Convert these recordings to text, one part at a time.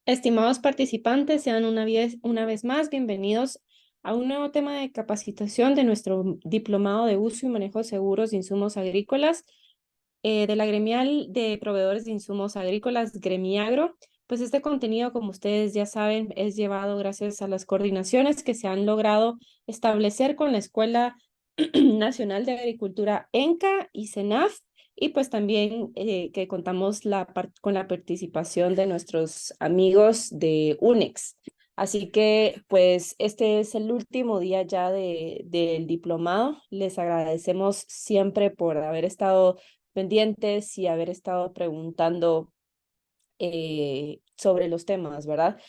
Estimados participantes, sean una vez más bienvenidos a un nuevo tema de capacitación de nuestro diplomado de uso y manejo de seguros de insumos agrícolas de la gremial de proveedores de insumos agrícolas, Gremiagro. Pues este contenido, como ustedes ya saben, es llevado gracias a las coordinaciones que se han logrado establecer con la Escuela Nacional de Agricultura ENCA y CENAF, y pues también que contamos con la participación de nuestros amigos de UNEX. Así que pues este es el último día ya del diplomado. Les agradecemos siempre por haber estado pendientes y haber estado preguntando sobre los temas, ¿verdad?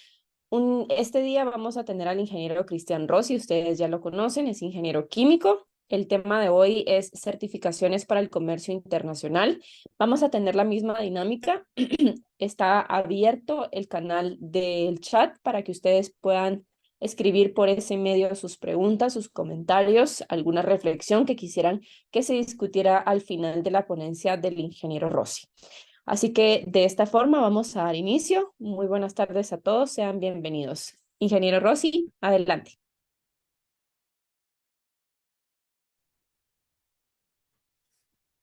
Este día vamos a tener al ingeniero Cristian Rossi, ustedes ya lo conocen, es ingeniero químico. El tema de hoy es certificaciones para el comercio internacional. Vamos a tener la misma dinámica. Está abierto el canal del chat para que ustedes puedan escribir por ese medio sus preguntas, sus comentarios, alguna reflexión que quisieran que se discutiera al final de la ponencia del ingeniero Rossi. Así que de esta forma vamos a dar inicio. Muy buenas tardes a todos, sean bienvenidos. Ingeniero Rossi, adelante.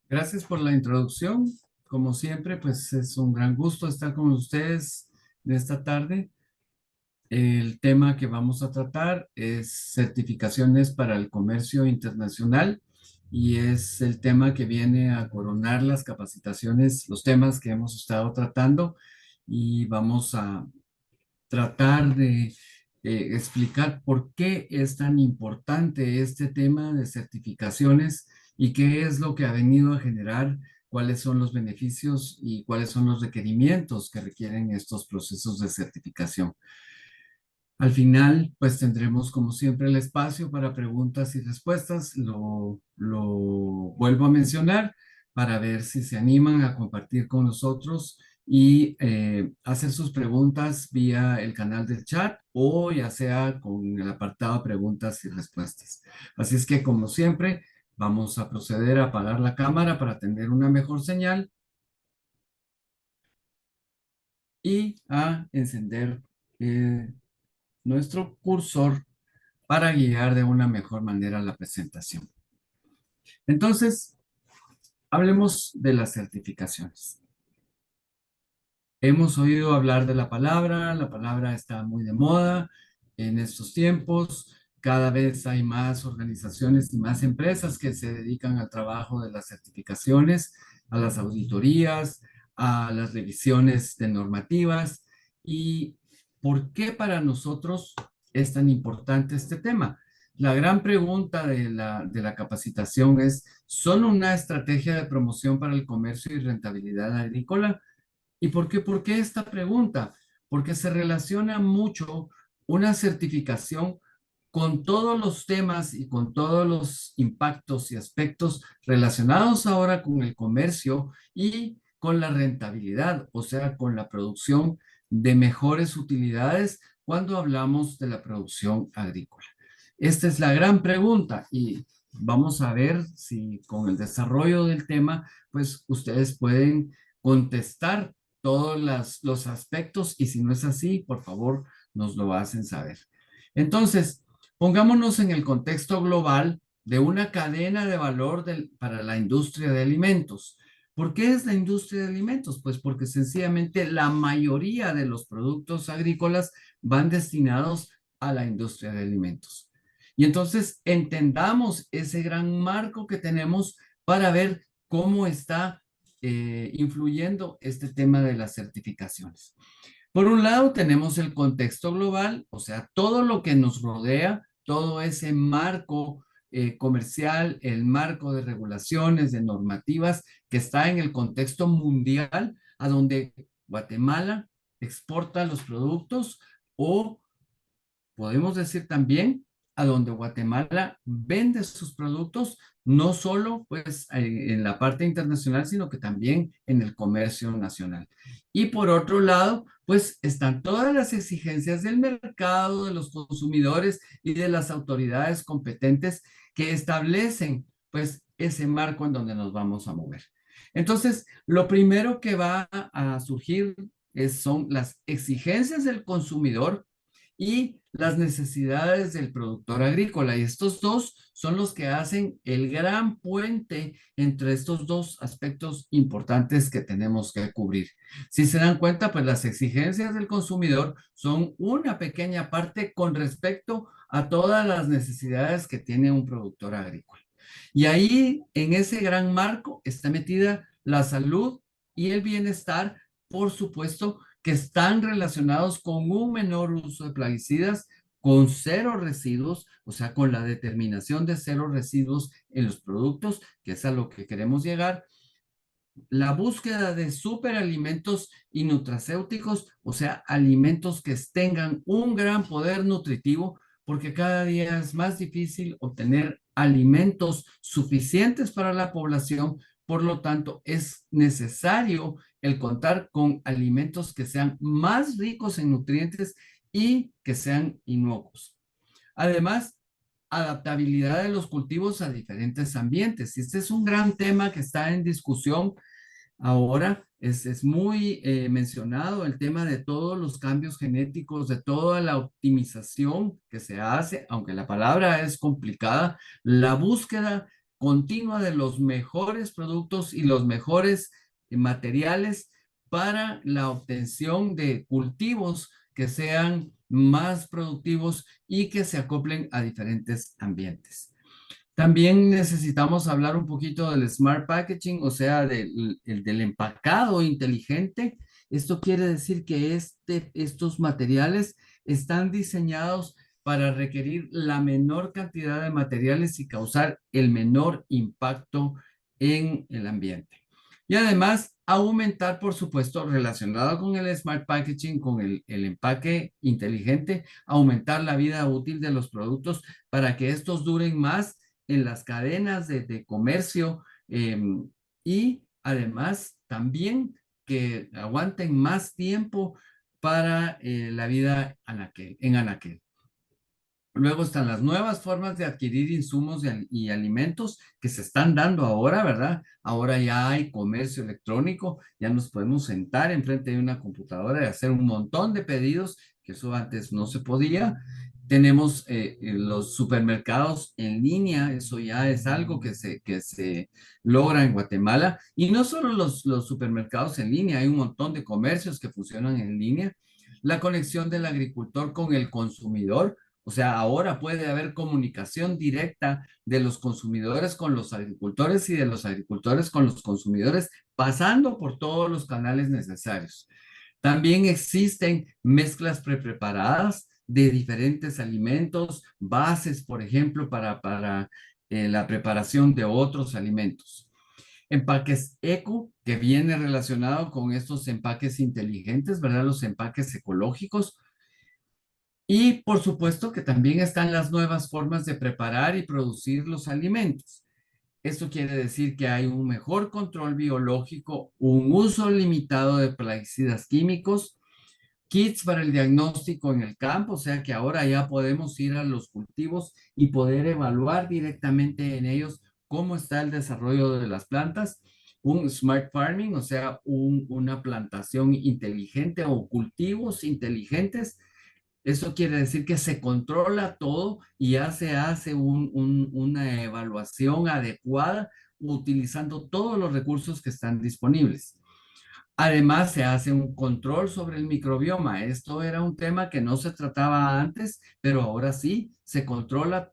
Gracias por la introducción. Como siempre, pues es un gran gusto estar con ustedes de esta tarde. El tema que vamos a tratar es certificaciones para el comercio internacional y es el tema que viene a coronar las capacitaciones, los temas que hemos estado tratando y vamos a tratar de explicar por qué es tan importante este tema de certificaciones y qué es lo que ha venido a generar, cuáles son los beneficios y cuáles son los requerimientos que requieren estos procesos de certificación. Al final, pues tendremos como siempre el espacio para preguntas y respuestas. Lo vuelvo a mencionar para ver si se animan a compartir con nosotros y hacer sus preguntas vía el canal del chat o ya sea con el apartado preguntas y respuestas. Así es que como siempre, vamos a proceder a apagar la cámara para tener una mejor señal y a encender nuestro cursor para guiar de una mejor manera la presentación. Entonces, hablemos de las certificaciones. Hemos oído hablar de la palabra está muy de moda en estos tiempos, cada vez hay más organizaciones y más empresas que se dedican al trabajo de las certificaciones, a las auditorías, a las revisiones de normativas. ¿Y por qué para nosotros es tan importante este tema? La gran pregunta de la capacitación es, ¿son una estrategia de promoción para el comercio y rentabilidad agrícola? ¿Y por qué esta pregunta? Porque se relaciona mucho una certificación con todos los temas y con todos los impactos y aspectos relacionados ahora con el comercio y con la rentabilidad, o sea, con la producción de mejores utilidades cuando hablamos de la producción agrícola. Esta es la gran pregunta y vamos a ver si con el desarrollo del tema, pues ustedes pueden contestar todos los aspectos y si no es así, por favor, nos lo hacen saber. Entonces, pongámonos en el contexto global de una cadena de valor para la industria de alimentos. ¿Por qué es la industria de alimentos? Pues porque sencillamente la mayoría de los productos agrícolas van destinados a la industria de alimentos. Y entonces entendamos ese gran marco que tenemos para ver cómo está influyendo este tema de las certificaciones. Por un lado, tenemos el contexto global, o sea, todo lo que nos rodea, todo ese marco comercial, el marco de regulaciones, de normativas que está en el contexto mundial, a donde Guatemala exporta los productos o podemos decir también a donde Guatemala vende sus productos, no solo pues en la parte internacional, sino que también en el comercio nacional. Y por otro lado, pues están todas las exigencias del mercado, de los consumidores y de las autoridades competentes que establecen pues ese marco en donde nos vamos a mover. Entonces, lo primero que va a surgir son las exigencias del consumidor y las necesidades del productor agrícola. Y estos dos son los que hacen el gran puente entre estos dos aspectos importantes que tenemos que cubrir. Si se dan cuenta, pues las exigencias del consumidor son una pequeña parte con respecto a todas las necesidades que tiene un productor agrícola. Y ahí, en ese gran marco, está metida la salud y el bienestar, por supuesto, que están relacionados con un menor uso de plaguicidas, con cero residuos, o sea, con la determinación de cero residuos en los productos, que es a lo que queremos llegar, la búsqueda de superalimentos y nutracéuticos, o sea, alimentos que tengan un gran poder nutritivo, porque cada día es más difícil obtener alimentos suficientes para la población. Por lo tanto, es necesario el contar con alimentos que sean más ricos en nutrientes y que sean inocuos. Además, adaptabilidad de los cultivos a diferentes ambientes. Y este es un gran tema que está en discusión. Ahora es muy mencionado el tema de todos los cambios genéticos, de toda la optimización que se hace, aunque la palabra es complicada, la búsqueda continua de los mejores productos y los mejores materiales para la obtención de cultivos que sean más productivos y que se acoplen a diferentes ambientes. También necesitamos hablar un poquito del smart packaging, o sea, del empacado inteligente. Esto quiere decir que estos materiales están diseñados para requerir la menor cantidad de materiales y causar el menor impacto en el ambiente. Y además, aumentar, por supuesto, relacionado con el smart packaging, con el empaque inteligente, aumentar la vida útil de los productos para que estos duren más en las cadenas de comercio y además también que aguanten más tiempo para la vida en anaquel. Luego están las nuevas formas de adquirir insumos y alimentos que se están dando ahora, ¿verdad? Ahora ya hay comercio electrónico, ya nos podemos sentar enfrente de una computadora y hacer un montón de pedidos, que eso antes no se podía. Tenemos los supermercados en línea, eso ya es algo que se logra en Guatemala. Y no solo los supermercados en línea, hay un montón de comercios que funcionan en línea. La conexión del agricultor con el consumidor, o sea, ahora puede haber comunicación directa de los consumidores con los agricultores y de los agricultores con los consumidores, pasando por todos los canales necesarios. También existen mezclas prepreparadas de diferentes alimentos, bases, por ejemplo, para la preparación de otros alimentos. Empaques eco, que viene relacionado con estos empaques inteligentes, ¿verdad? Los empaques ecológicos, y por supuesto que también están las nuevas formas de preparar y producir los alimentos. Esto quiere decir que hay un mejor control biológico, un uso limitado de plaguicidas químicos, kits para el diagnóstico en el campo, o sea que ahora ya podemos ir a los cultivos y poder evaluar directamente en ellos cómo está el desarrollo de las plantas, un smart farming, o sea, una plantación inteligente o cultivos inteligentes. Eso quiere decir que se controla todo y ya se hace una evaluación adecuada utilizando todos los recursos que están disponibles. Además, se hace un control sobre el microbioma. Esto era un tema que no se trataba antes, pero ahora sí se controla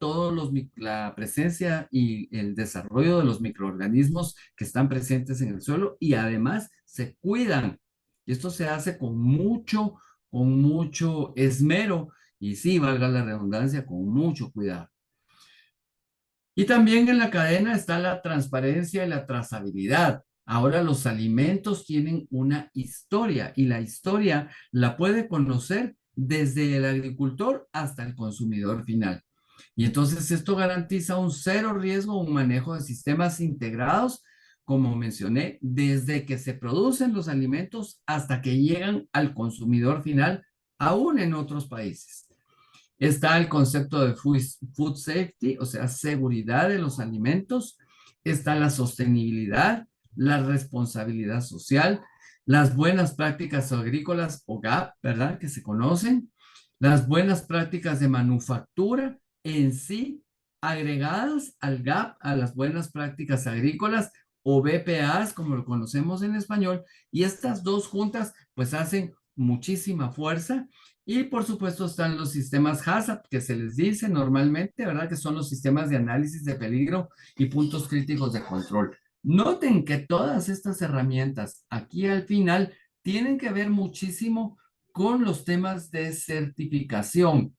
la presencia y el desarrollo de los microorganismos que están presentes en el suelo y además se cuidan. Y esto se hace con mucho esmero y sí, valga la redundancia, con mucho cuidado. Y también en la cadena está la transparencia y la trazabilidad. Ahora los alimentos tienen una historia y la historia la puede conocer desde el agricultor hasta el consumidor final. Y entonces esto garantiza un cero riesgo, un manejo de sistemas integrados, como mencioné, desde que se producen los alimentos hasta que llegan al consumidor final, aún en otros países. Está el concepto de food safety, o sea, seguridad de los alimentos. Está la sostenibilidad, la responsabilidad social. las buenas prácticas agrícolas o GAP, ¿verdad? Que se conocen, las buenas prácticas de manufactura en sí, agregadas al GAP, a las buenas prácticas agrícolas o BPAs, como lo conocemos en español, y estas dos juntas pues hacen muchísima fuerza. Y por supuesto están los sistemas HACCP, que se les dice normalmente, ¿verdad? Que son los sistemas de análisis de peligro y puntos críticos de control. Noten que todas estas herramientas aquí al final tienen que ver muchísimo con los temas de certificación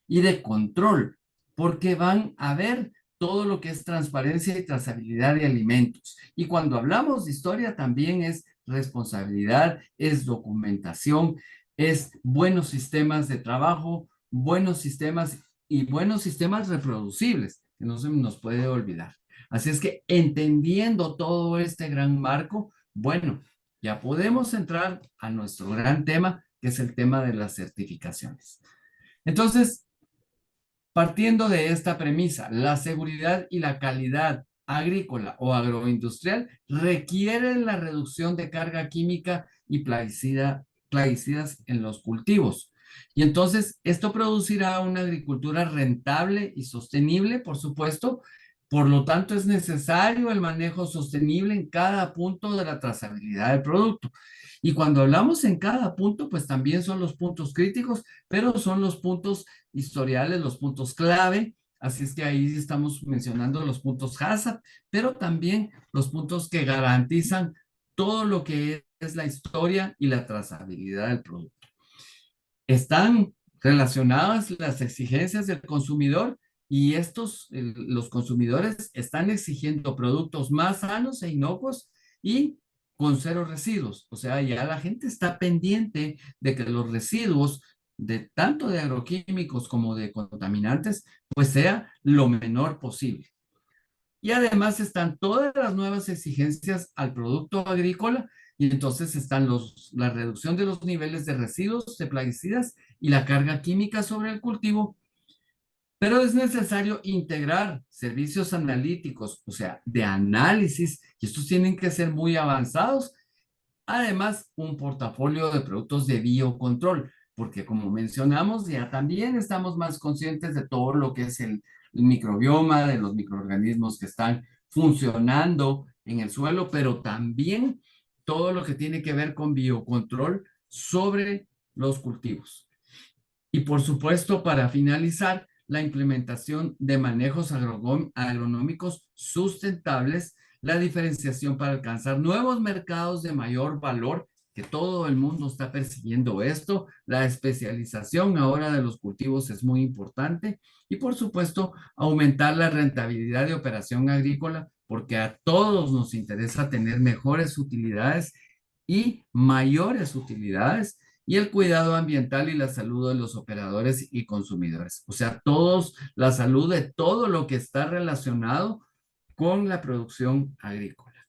y de control, porque van a ver todo lo que es transparencia y trazabilidad de alimentos. Y cuando hablamos de historia también es responsabilidad, es documentación, es buenos sistemas de trabajo, buenos sistemas y buenos sistemas reproducibles, que no se nos puede olvidar. Así es que entendiendo todo este gran marco, bueno, ya podemos entrar a nuestro gran tema, que es el tema de las certificaciones. Entonces, partiendo de esta premisa, la seguridad y la calidad agrícola o agroindustrial requieren la reducción de carga química y plaguicidas en los cultivos. Y entonces esto producirá una agricultura rentable y sostenible, por supuesto. Por lo tanto, es necesario el manejo sostenible en cada punto de la trazabilidad del producto. Y cuando hablamos en cada punto, pues también son los puntos críticos, pero son los puntos historiales, los puntos clave. Así es que ahí estamos mencionando los puntos HACCP, pero también los puntos que garantizan todo lo que es la historia y la trazabilidad del producto. Están relacionadas las exigencias del consumidor y los consumidores están exigiendo productos más sanos e inocuos y con cero residuos. O sea, ya la gente está pendiente de que los residuos de tanto de agroquímicos como de contaminantes, pues sea lo menor posible. Y además están todas las nuevas exigencias al producto agrícola y entonces están la reducción de los niveles de residuos, de plaguicidas y la carga química sobre el cultivo. Pero es necesario integrar servicios analíticos, o sea, de análisis, y estos tienen que ser muy avanzados. Además, un portafolio de productos de biocontrol, porque como mencionamos, ya también estamos más conscientes de todo lo que es el microbioma, de los microorganismos que están funcionando en el suelo, pero también todo lo que tiene que ver con biocontrol sobre los cultivos. Y por supuesto, para finalizar, la implementación de manejos agronómicos sustentables, la diferenciación para alcanzar nuevos mercados de mayor valor, que todo el mundo está persiguiendo esto, la especialización ahora de los cultivos es muy importante y por supuesto aumentar la rentabilidad de operación agrícola, porque a todos nos interesa tener mejores utilidades y mayores utilidades y el cuidado ambiental y la salud de los operadores y consumidores. O sea, la salud de todo lo que está relacionado con la producción agrícola.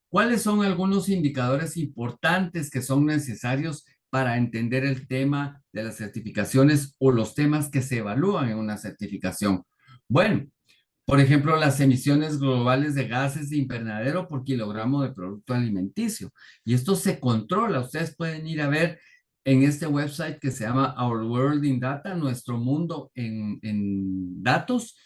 ¿Cuáles son algunos indicadores importantes que son necesarios para entender el tema de las certificaciones o los temas que se evalúan en una certificación? Bueno, por ejemplo, las emisiones globales de gases de invernadero por kilogramo de producto alimenticio. Y esto se controla. Ustedes pueden ir a ver en este website que se llama Our World in Data, nuestro mundo en datos.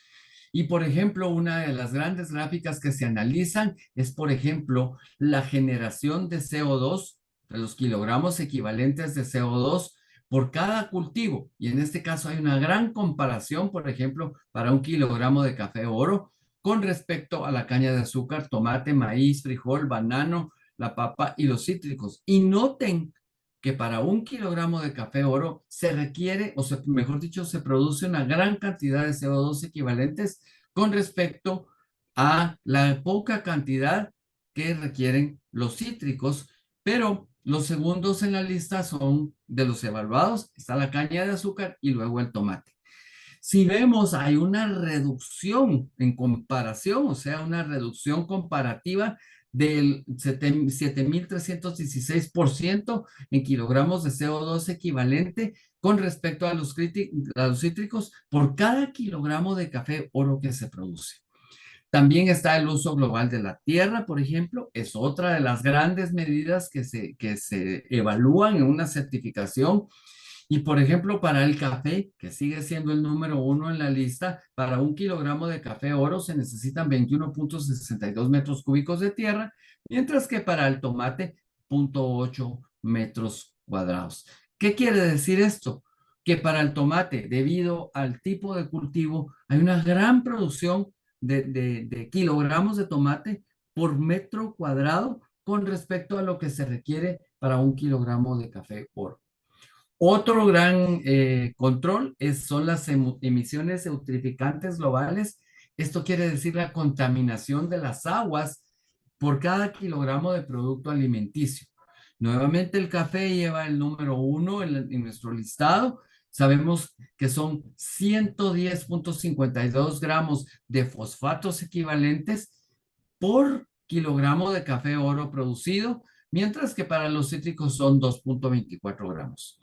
Y por ejemplo, una de las grandes gráficas que se analizan es, por ejemplo, la generación de CO2, de los kilogramos equivalentes de CO2 por cada cultivo. Y en este caso hay una gran comparación, por ejemplo, para un kilogramo de café oro con respecto a la caña de azúcar, tomate, maíz, frijol, banano, la papa y los cítricos. Y noten que para un kilogramo de café oro se requiere, o sea, mejor dicho, se produce una gran cantidad de CO2 equivalentes con respecto a la poca cantidad que requieren los cítricos, pero los segundos en la lista son de los evaluados, está la caña de azúcar y luego el tomate. Si vemos, hay una reducción en comparación, o sea, una reducción comparativa del 7.316% en kilogramos de CO2 equivalente con respecto a los cítricos por cada kilogramo de café oro que se produce. También está el uso global de la tierra, por ejemplo, es otra de las grandes medidas que se evalúan en una certificación. Y por ejemplo, para el café, que sigue siendo el número uno en la lista, para 1 kilogramo de café oro se necesitan 21,62 metros cúbicos de tierra, mientras que para el tomate, 0,8 metros cuadrados. ¿Qué quiere decir esto? Que para el tomate, debido al tipo de cultivo, hay una gran producción de kilogramos de tomate por metro cuadrado con respecto a lo que se requiere para 1 kilogramo de café oro. Otro gran control son las emisiones eutrificantes globales. Esto quiere decir la contaminación de las aguas por cada kilogramo de producto alimenticio. Nuevamente el café lleva el número uno en nuestro listado. Sabemos que son 110,52 gramos de fosfatos equivalentes por kilogramo de café oro producido, mientras que para los cítricos son 2,24 gramos.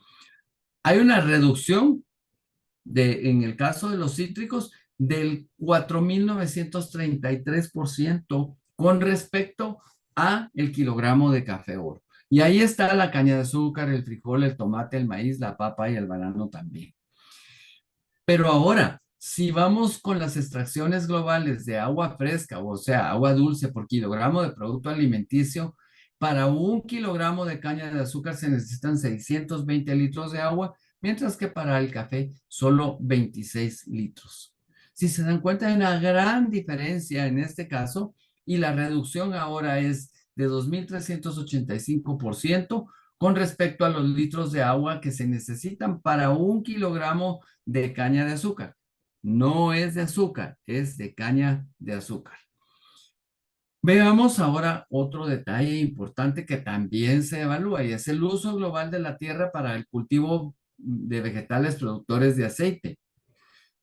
Hay una reducción en el caso de los cítricos del 4,933% con respecto a el kilogramo de café oro. Y ahí está la caña de azúcar, el frijol, el tomate, el maíz, la papa y el banano también. Pero ahora, si vamos con las extracciones globales de agua fresca, o sea, agua dulce por kilogramo de producto alimenticio, para 1 kilogramo de caña de azúcar se necesitan 620 litros de agua, mientras que para el café solo 26 litros. Si se dan cuenta, hay una gran diferencia en este caso y la reducción ahora es de 2,385% con respecto a los litros de agua que se necesitan para 1 kilogramo de caña de azúcar. No es de azúcar, es de caña de azúcar. Veamos ahora otro detalle importante que también se evalúa y es el uso global de la tierra para el cultivo de vegetales productores de aceite.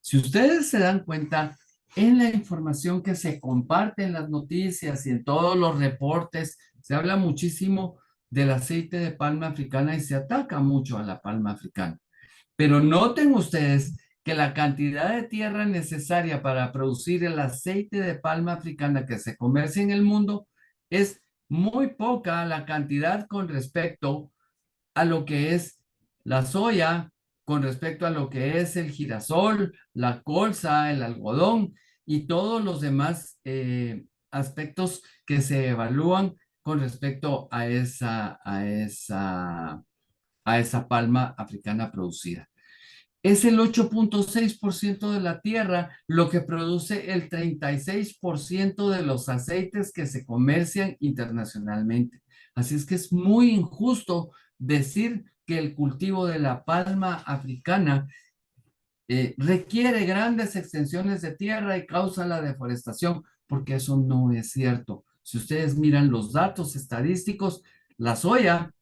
Si ustedes se dan cuenta, en la información que se comparte en las noticias y en todos los reportes, se habla muchísimo del aceite de palma africana y se ataca mucho a la palma africana. Pero noten ustedes que la cantidad de tierra necesaria para producir el aceite de palma africana que se comercia en el mundo es muy poca la cantidad con respecto a lo que es la soya, con respecto a lo que es el girasol, la colza, el algodón y todos los demás aspectos que se evalúan con respecto a esa palma africana producida. Es el 8,6% de la tierra lo que produce el 36% de los aceites que se comercian internacionalmente. Así es que es muy injusto decir que el cultivo de la palma africana requiere grandes extensiones de tierra y causa la deforestación, porque eso no es cierto. Si ustedes miran los datos estadísticos, la soya,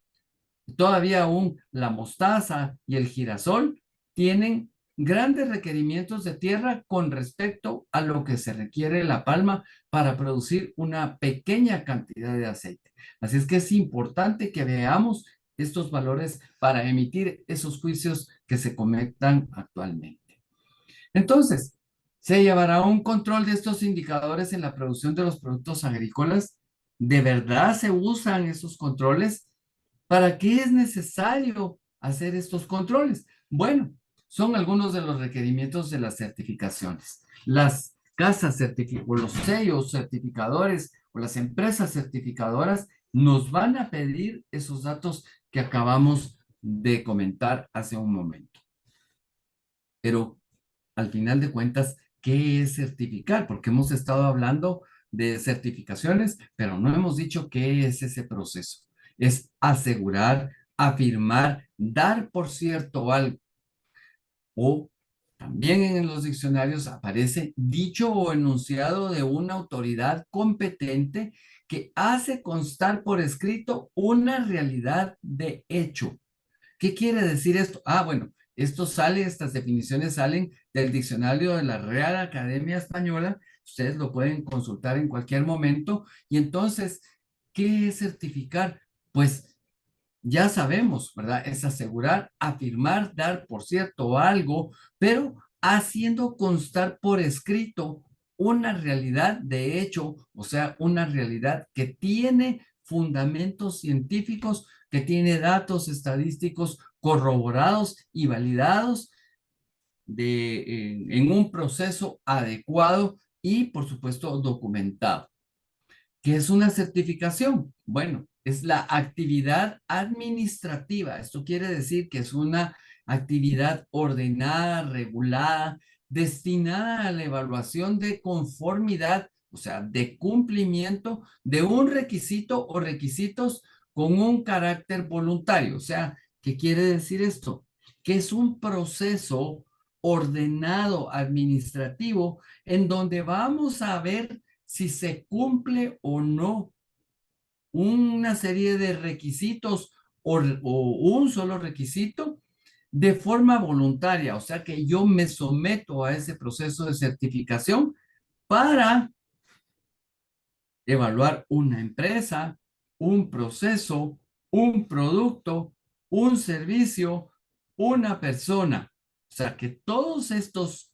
todavía aún la mostaza y el girasol tienen grandes requerimientos de tierra con respecto a lo que se requiere la palma para producir una pequeña cantidad de aceite. Así es que es importante que veamos estos valores para emitir esos juicios que se cometan actualmente. Entonces, ¿se llevará un control de estos indicadores en la producción de los productos agrícolas? ¿De verdad se usan esos controles? ¿Para qué es necesario hacer estos controles? Bueno, son algunos de los requerimientos de las certificaciones. Las casas o los sellos certificadores o las empresas certificadoras nos van a pedir esos datos que acabamos de comentar hace un momento. Pero al final de cuentas, ¿qué es certificar? Porque hemos estado hablando de certificaciones, pero no hemos dicho qué es ese proceso. Es asegurar, afirmar, dar por cierto algo. O también en los diccionarios aparece dicho o enunciado de una autoridad competente que hace constar por escrito una realidad de hecho. ¿Qué quiere decir esto? Bueno, estas definiciones salen del diccionario de la Real Academia Española. Ustedes lo pueden consultar en cualquier momento. Y entonces, ¿qué es certificar? Pues ya sabemos, ¿verdad? Es asegurar, afirmar, dar por cierto algo, pero haciendo constar por escrito una realidad de hecho, o sea, una realidad que tiene fundamentos científicos, que tiene datos estadísticos corroborados y validados en un proceso adecuado y, por supuesto, documentado. ¿Qué es una certificación? Bueno, es la actividad administrativa. Esto quiere decir que es una actividad ordenada, regulada, destinada a la evaluación de conformidad, o sea, de cumplimiento de un requisito o requisitos con un carácter voluntario. O sea, ¿qué quiere decir esto? Que es un proceso ordenado administrativo en donde vamos a ver si se cumple o no una serie de requisitos o un solo requisito de forma voluntaria, o sea que yo me someto a ese proceso de certificación para evaluar una empresa, un proceso, un producto, un servicio, una persona. O sea que todos estos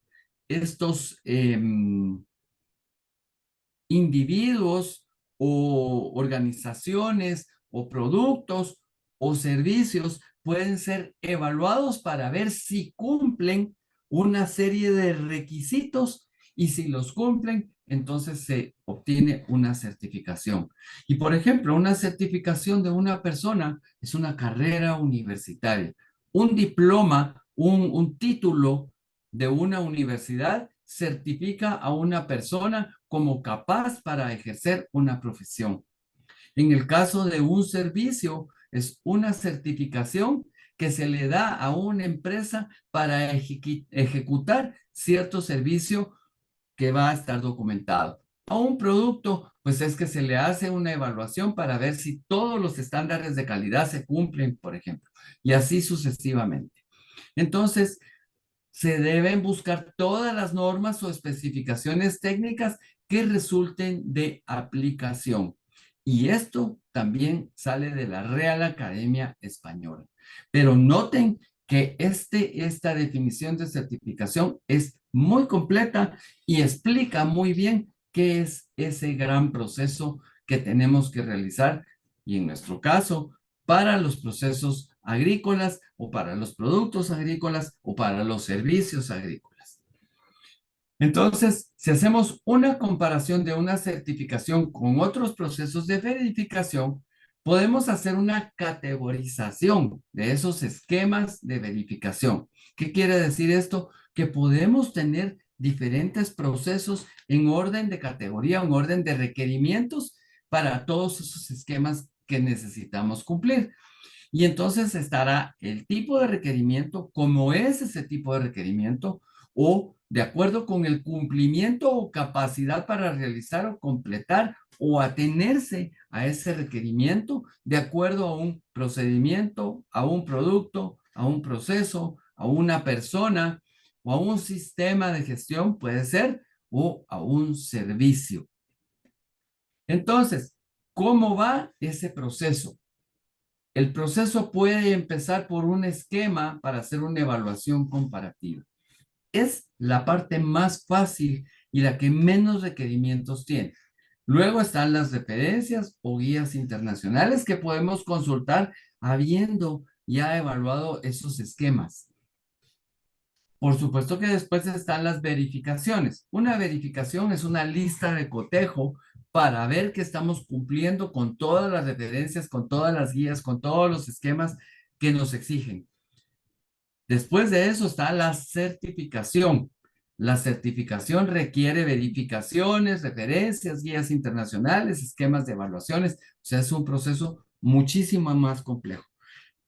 individuos o organizaciones o productos o servicios pueden ser evaluados para ver si cumplen una serie de requisitos y si los cumplen, entonces se obtiene una certificación. Y por ejemplo, una certificación de una persona es una carrera universitaria. Un diploma, un título de una universidad certifica a una persona como capaz para ejercer una profesión. En el caso de un servicio, es una certificación que se le da a una empresa para ejecutar cierto servicio que va a estar documentado. A un producto, pues es que se le hace una evaluación para ver si todos los estándares de calidad se cumplen, por ejemplo, y así sucesivamente. Entonces, se deben buscar todas las normas o especificaciones técnicas que resulten de aplicación. Y esto también sale de la Real Academia Española. Pero noten que esta definición de certificación es muy completa y explica muy bien qué es ese gran proceso que tenemos que realizar y en nuestro caso para los procesos agrícolas o para los productos agrícolas o para los servicios agrícolas. Entonces, si hacemos una comparación de una certificación con otros procesos de verificación, podemos hacer una categorización de esos esquemas de verificación. ¿Qué quiere decir esto? Que podemos tener diferentes procesos en orden de categoría, en orden de requerimientos para todos esos esquemas que necesitamos cumplir. Y entonces estará el tipo de requerimiento, cómo es ese tipo de requerimiento, o de acuerdo con el cumplimiento o capacidad para realizar o completar o atenerse a ese requerimiento de acuerdo a un procedimiento, a un producto, a un proceso, a una persona o a un sistema de gestión, puede ser, o a un servicio. Entonces, ¿cómo va ese proceso? El proceso puede empezar por un esquema para hacer una evaluación comparativa. Es la parte más fácil y la que menos requerimientos tiene. Luego están las referencias o guías internacionales que podemos consultar habiendo ya evaluado esos esquemas. Por supuesto que después están las verificaciones. Una verificación es una lista de cotejo para ver que estamos cumpliendo con todas las referencias, con todas las guías, con todos los esquemas que nos exigen. Después de eso está la certificación. La certificación requiere verificaciones, referencias, guías internacionales, esquemas de evaluaciones. O sea, es un proceso muchísimo más complejo.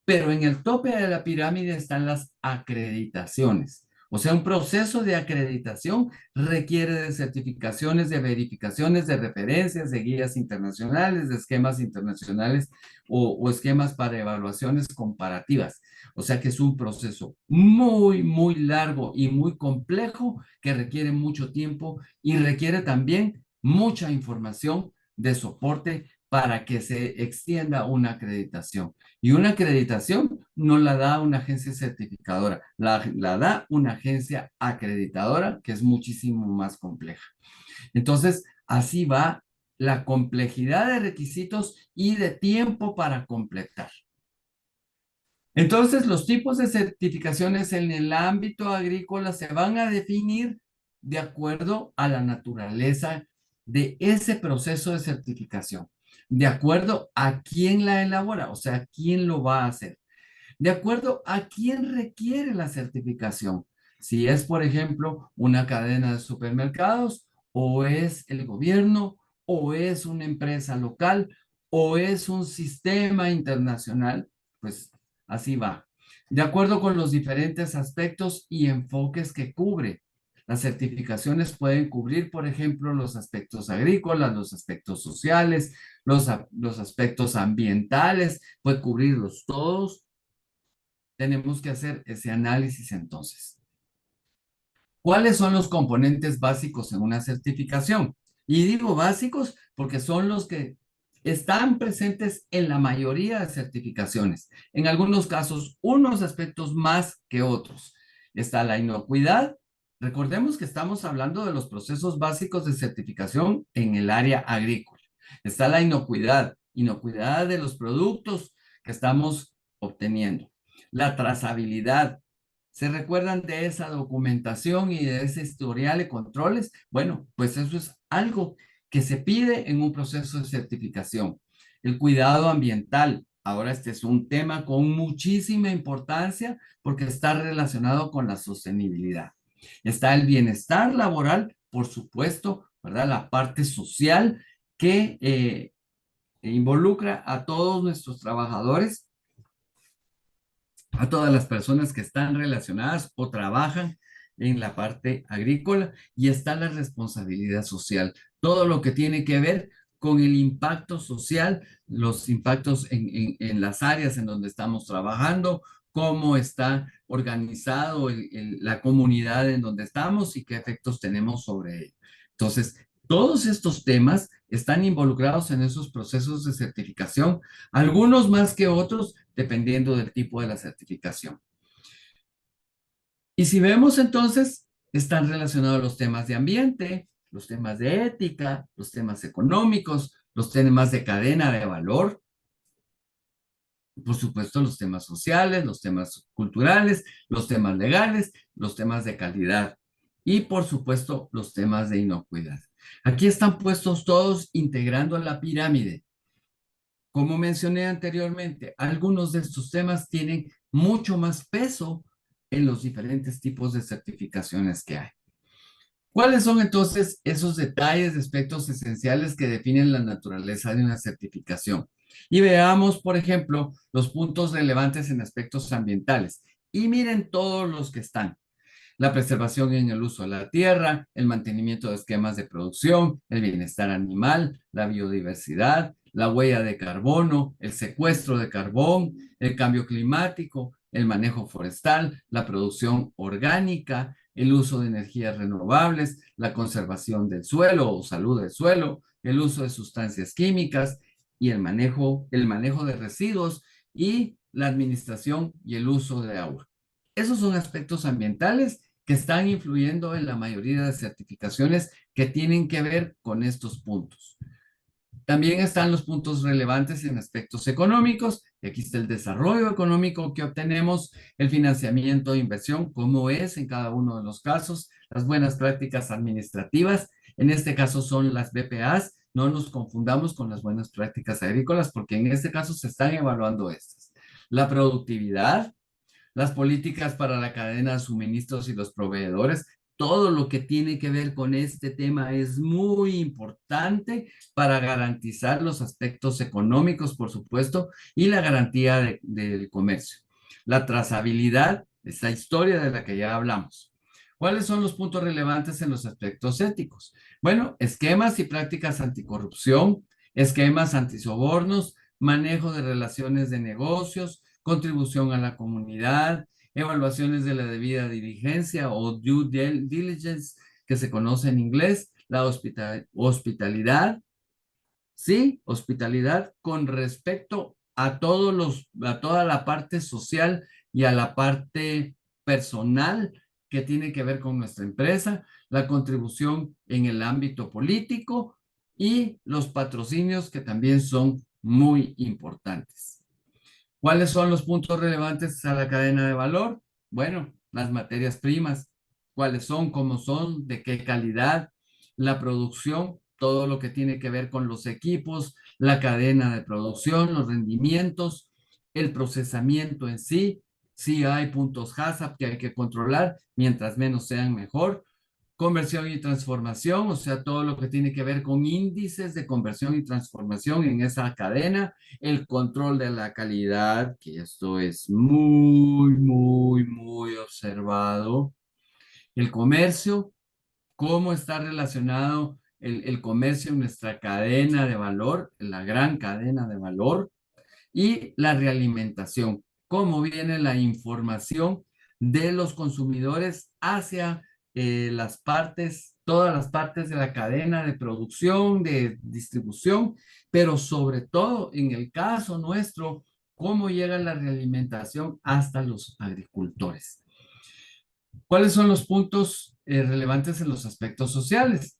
Pero en el tope de la pirámide están las acreditaciones. O sea, un proceso de acreditación requiere de certificaciones, de verificaciones, de referencias, de guías internacionales, de esquemas internacionales o esquemas para evaluaciones comparativas. O sea que es un proceso muy, muy largo y muy complejo que requiere mucho tiempo y requiere también mucha información de soporte para que se extienda una acreditación. Y una acreditación no la da una agencia certificadora, la da una agencia acreditadora que es muchísimo más compleja. Entonces, así va la complejidad de requisitos y de tiempo para completar. Entonces, los tipos de certificaciones en el ámbito agrícola se van a definir de acuerdo a la naturaleza de ese proceso de certificación, de acuerdo a quién la elabora, o sea, quién lo va a hacer, de acuerdo a quién requiere la certificación. Si es, por ejemplo, una cadena de supermercados, o es el gobierno, o es una empresa local, o es un sistema internacional, pues así va. De acuerdo con los diferentes aspectos y enfoques que cubre. Las certificaciones pueden cubrir, por ejemplo, los aspectos agrícolas, los aspectos sociales, los aspectos ambientales, puede cubrirlos todos. Tenemos que hacer ese análisis entonces. ¿Cuáles son los componentes básicos en una certificación? Y digo básicos porque son los que están presentes en la mayoría de certificaciones. En algunos casos, unos aspectos más que otros. Está la inocuidad. Recordemos que estamos hablando de los procesos básicos de certificación en el área agrícola. Está la inocuidad, inocuidad de los productos que estamos obteniendo. La trazabilidad. ¿Se recuerdan de esa documentación y de ese historial de controles? Bueno, pues eso es algo que se pide en un proceso de certificación. El cuidado ambiental. Ahora este es un tema con muchísima importancia porque está relacionado con la sostenibilidad. Está el bienestar laboral, por supuesto, ¿verdad? La parte social que involucra a todos nuestros trabajadores, a todas las personas que están relacionadas o trabajan en la parte agrícola, y está la responsabilidad social, todo lo que tiene que ver con el impacto social, los impactos en las áreas en donde estamos trabajando, cómo está organizado la comunidad en donde estamos y qué efectos tenemos sobre ello. Entonces, todos estos temas están involucrados en esos procesos de certificación, algunos más que otros, dependiendo del tipo de la certificación. Y si vemos entonces, están relacionados los temas de ambiente, los temas de ética, los temas económicos, los temas de cadena de valor, por supuesto los temas sociales, los temas culturales, los temas legales, los temas de calidad y por supuesto los temas de inocuidad. Aquí están puestos todos integrando la pirámide. Como mencioné anteriormente, algunos de estos temas tienen mucho más peso en los diferentes tipos de certificaciones que hay. ¿Cuáles son entonces esos detalles, aspectos esenciales que definen la naturaleza de una certificación? Y veamos, por ejemplo, los puntos relevantes en aspectos ambientales. Y miren todos los que están: la preservación en el uso de la tierra, el mantenimiento de esquemas de producción, el bienestar animal, la biodiversidad, la huella de carbono, el secuestro de carbón, el cambio climático, el manejo forestal, la producción orgánica, el uso de energías renovables, la conservación del suelo o salud del suelo, el uso de sustancias químicas y el manejo de residuos y la administración y el uso de agua. Esos son aspectos ambientales que están influyendo en la mayoría de certificaciones que tienen que ver con estos puntos. También están los puntos relevantes en aspectos económicos. Y aquí está el desarrollo económico que obtenemos, el financiamiento de inversión, cómo es en cada uno de los casos, las buenas prácticas administrativas. En este caso son las BPAs. No nos confundamos con las buenas prácticas agrícolas porque en este caso se están evaluando estas. La productividad, las políticas para la cadena de suministros y los proveedores. Todo lo que tiene que ver con este tema es muy importante para garantizar los aspectos económicos, por supuesto, y la garantía del comercio. La trazabilidad, esa historia de la que ya hablamos. ¿Cuáles son los puntos relevantes en los aspectos éticos? Bueno, esquemas y prácticas anticorrupción, esquemas antisobornos, manejo de relaciones de negocios, contribución a la comunidad, evaluaciones de la debida diligencia o due diligence, que se conoce en inglés, la hospitalidad, Sí, hospitalidad con respecto a a toda la parte social y a la parte personal que tiene que ver con nuestra empresa, la contribución en el ámbito político y los patrocinios que también son muy importantes. ¿Cuáles son los puntos relevantes a la cadena de valor? Bueno, las materias primas, cuáles son, cómo son, de qué calidad, la producción, todo lo que tiene que ver con los equipos, la cadena de producción, los rendimientos, el procesamiento en sí, si hay puntos HACCP que hay que controlar, mientras menos sean mejor, conversión y transformación, o sea, todo lo que tiene que ver con índices de conversión y transformación en esa cadena, el control de la calidad, que esto es muy observado, el comercio, cómo está relacionado el comercio en nuestra cadena de valor, en la gran cadena de valor, y la realimentación, cómo viene la información de los consumidores hacia las partes, todas las partes de la cadena de producción, de distribución, pero sobre todo en el caso nuestro, cómo llega la realimentación hasta los agricultores. ¿Cuáles son los puntos relevantes en los aspectos sociales?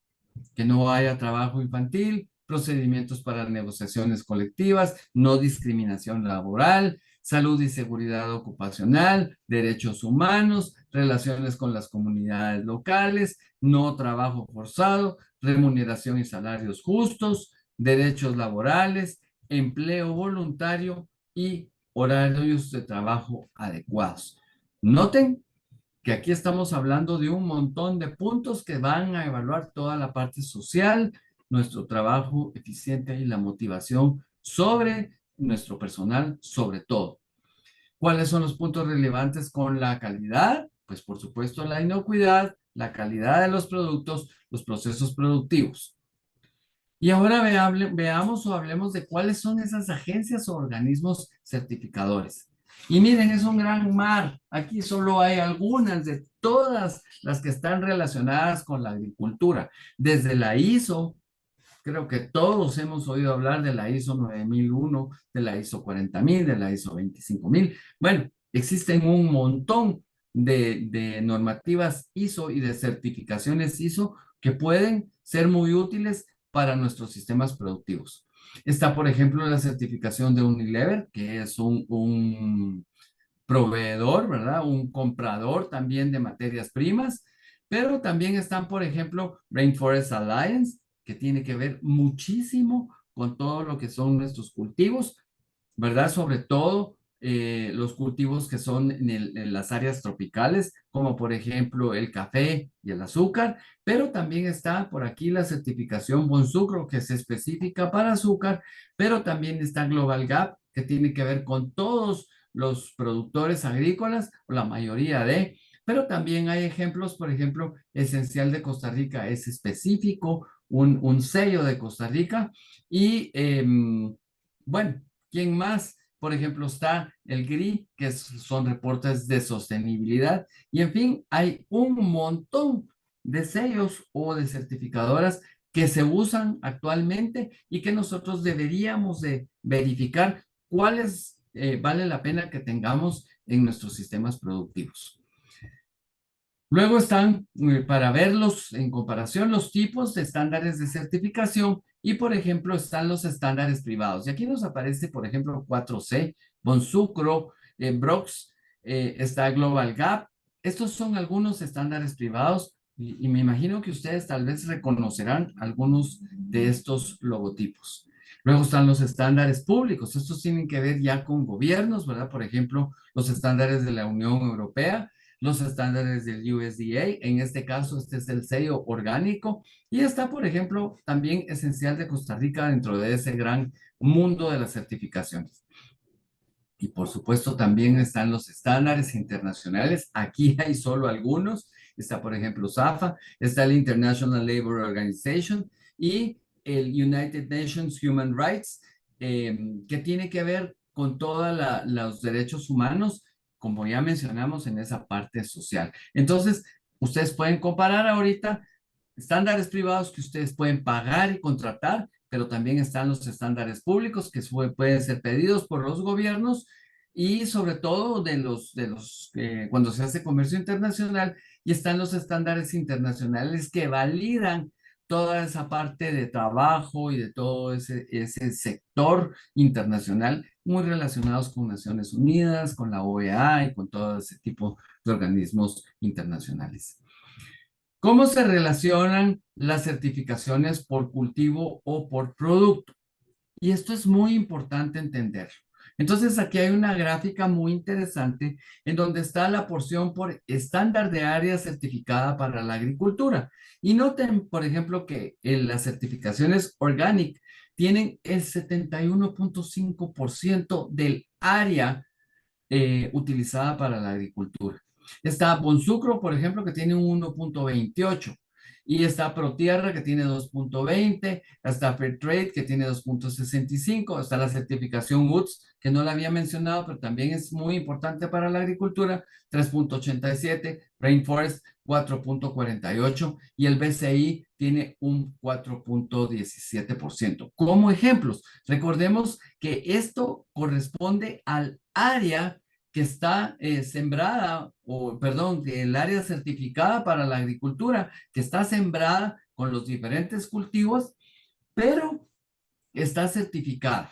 Que no haya trabajo infantil, procedimientos para negociaciones colectivas, no discriminación laboral, salud y seguridad ocupacional, derechos humanos, relaciones con las comunidades locales, no trabajo forzado, remuneración y salarios justos, derechos laborales, empleo voluntario y horarios de trabajo adecuados. Noten que aquí estamos hablando de un montón de puntos que van a evaluar toda la parte social, nuestro trabajo eficiente y la motivación sobre nuestro personal, sobre todo. ¿Cuáles son los puntos relevantes con la calidad? Pues por supuesto la inocuidad, la calidad de los productos, los procesos productivos. Y ahora veamos o hablemos de cuáles son esas agencias o organismos certificadores. Y miren, es un gran mar. Aquí solo hay algunas de todas las que están relacionadas con la agricultura. Desde la ISO, creo que todos hemos oído hablar de la ISO 9001, de la ISO 40000, de la ISO 25000. Bueno, existen un montón de normativas ISO y de certificaciones ISO que pueden ser muy útiles para nuestros sistemas productivos. Está, por ejemplo, la certificación de Unilever, que es un proveedor, ¿verdad? Un comprador también de materias primas, pero también están, por ejemplo, Rainforest Alliance, que tiene que ver muchísimo con todo lo que son nuestros cultivos, ¿verdad? Sobre todo los cultivos que son en las áreas tropicales, como por ejemplo el café y el azúcar, pero también está por aquí la certificación Bonsucro, que es específica para azúcar, pero también está Global Gap, que tiene que ver con todos los productores agrícolas, o la mayoría de, pero también hay ejemplos, por ejemplo, Esencial de Costa Rica es específico, un sello de Costa Rica, y bueno, ¿quién más? Por ejemplo, está el GRI, que son reportes de sostenibilidad, y en fin, hay un montón de sellos o de certificadoras que se usan actualmente y que nosotros deberíamos de verificar cuáles vale la pena que tengamos en nuestros sistemas productivos. Luego están, para verlos en comparación, los tipos de estándares de certificación y, por ejemplo, están los estándares privados. Y aquí nos aparece, por ejemplo, 4C, Bonsucro, Brox, está Global Gap. Estos son algunos estándares privados y me imagino que ustedes tal vez reconocerán algunos de estos logotipos. Luego están los estándares públicos. Estos tienen que ver ya con gobiernos, ¿verdad? Por ejemplo, los estándares de la Unión Europea, los estándares del USDA, en este caso este es el sello orgánico y está, por ejemplo, también Esencial de Costa Rica dentro de ese gran mundo de las certificaciones. Y por supuesto también están los estándares internacionales, aquí hay solo algunos, está por ejemplo SAFA, está el International Labour Organization y el United Nations Human Rights, que tiene que ver con todos los derechos humanos, como ya mencionamos en esa parte social. Entonces, ustedes pueden comparar ahorita estándares privados que ustedes pueden pagar y contratar pero también están los estándares públicos que pueden ser pedidos por los gobiernos y sobre todo cuando se hace comercio internacional, y están los estándares internacionales que validan toda esa parte de trabajo y de todo ese sector internacional muy relacionados con Naciones Unidas, con la OEA y con todo ese tipo de organismos internacionales. ¿Cómo se relacionan las certificaciones por cultivo o por producto? Y esto es muy importante entenderlo. Entonces, aquí hay una gráfica muy interesante en donde está la porción por estándar de área certificada para la agricultura. Y noten, por ejemplo, que en las certificaciones Organic tienen el 71.5% del área utilizada para la agricultura. Está Bonsucro, por ejemplo, que tiene un 1.28. Y está ProTierra, que tiene 2.20. Está Fairtrade, que tiene 2.65. Está la certificación UTZ, que no la había mencionado, pero también es muy importante para la agricultura, 3.87. Rainforest, 4.48. Y el BCI tiene un 4.17%. Como ejemplos, recordemos que esto corresponde al área que está sembrada, o perdón, el área certificada para la agricultura, que está sembrada con los diferentes cultivos, pero está certificada.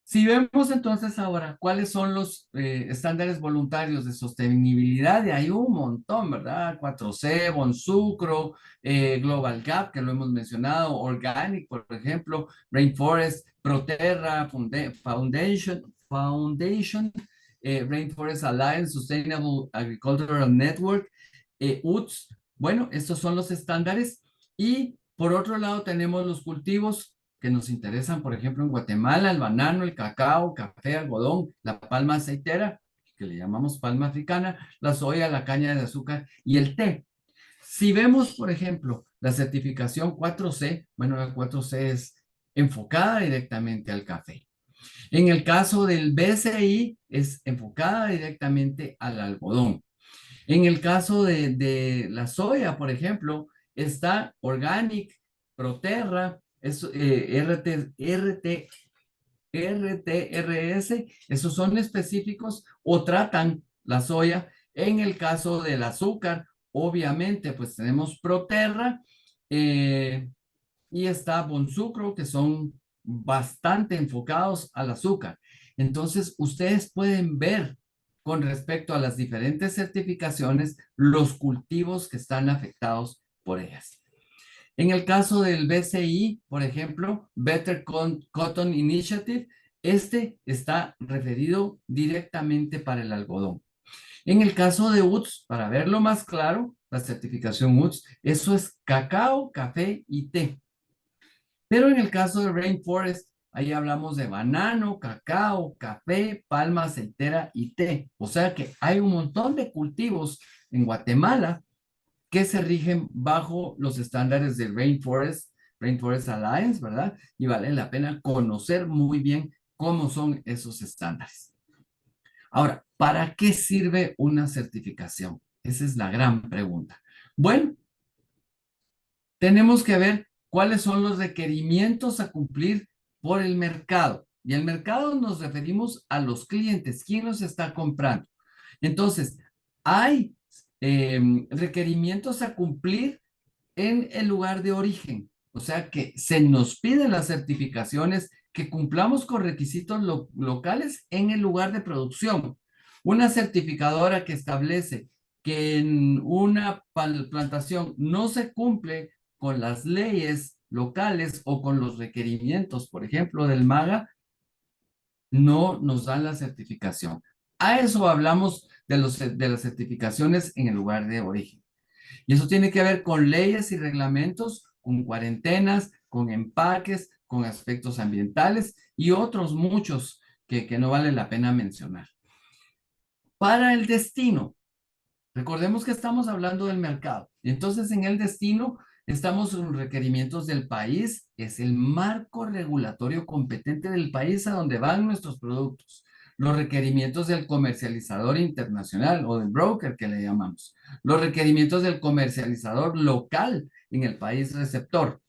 Si vemos entonces ahora cuáles son los estándares voluntarios de sostenibilidad, y hay un montón, ¿verdad? 4C, Bonsucro, Global Gap, que lo hemos mencionado, Organic, por ejemplo, Rainforest, Proterra, Foundation, Rainforest Alliance, Sustainable Agricultural Network, UTZ. Bueno, estos son los estándares. Y por otro lado tenemos los cultivos que nos interesan, por ejemplo, en Guatemala, el banano, el cacao, café, algodón, la palma aceitera, que le llamamos palma africana, la soya, la caña de azúcar y el té. Si vemos, por ejemplo, la certificación 4C, bueno, la 4C es enfocada directamente al café. En el caso del BCI, es enfocada directamente al algodón. En el caso de la soya, por ejemplo, está Organic, Proterra, es, RTRS, esos son específicos o tratan la soya. En el caso del azúcar, obviamente, pues tenemos Proterra y está Bonsucro, que son bastante enfocados al azúcar. Entonces, ustedes pueden ver con respecto a las diferentes certificaciones los cultivos que están afectados por ellas. En el caso del BCI, por ejemplo, Better Cotton Initiative, este está referido directamente para el algodón. En el caso de UTZ, para verlo más claro, la certificación UTZ, eso es cacao, café y té. Pero en el caso de Rainforest, ahí hablamos de banano, cacao, café, palma aceitera y té. O sea que hay un montón de cultivos en Guatemala que se rigen bajo los estándares de Rainforest Alliance, ¿verdad? Y vale la pena conocer muy bien cómo son esos estándares. Ahora, ¿para qué sirve una certificación? Esa es la gran pregunta. Bueno, tenemos que ver cuáles son los requerimientos a cumplir por el mercado. Y el mercado nos referimos a los clientes, quién los está comprando. Entonces, hay requerimientos a cumplir en el lugar de origen. O sea que se nos piden las certificaciones que cumplamos con requisitos locales en el lugar de producción. Una certificadora que establece que en una plantación no se cumple con las leyes locales o con los requerimientos, por ejemplo, del MAGA, no nos dan la certificación. A eso hablamos de las certificaciones en el lugar de origen. Y eso tiene que ver con leyes y reglamentos, con cuarentenas, con empaques, con aspectos ambientales y otros muchos que no vale la pena mencionar. Para el destino, recordemos que estamos hablando del mercado. Entonces, en el destino estamos en requerimientos del país, es el marco regulatorio competente del país a donde van nuestros productos. Los requerimientos del comercializador internacional o del broker que le llamamos. Los requerimientos del comercializador local en el país receptor.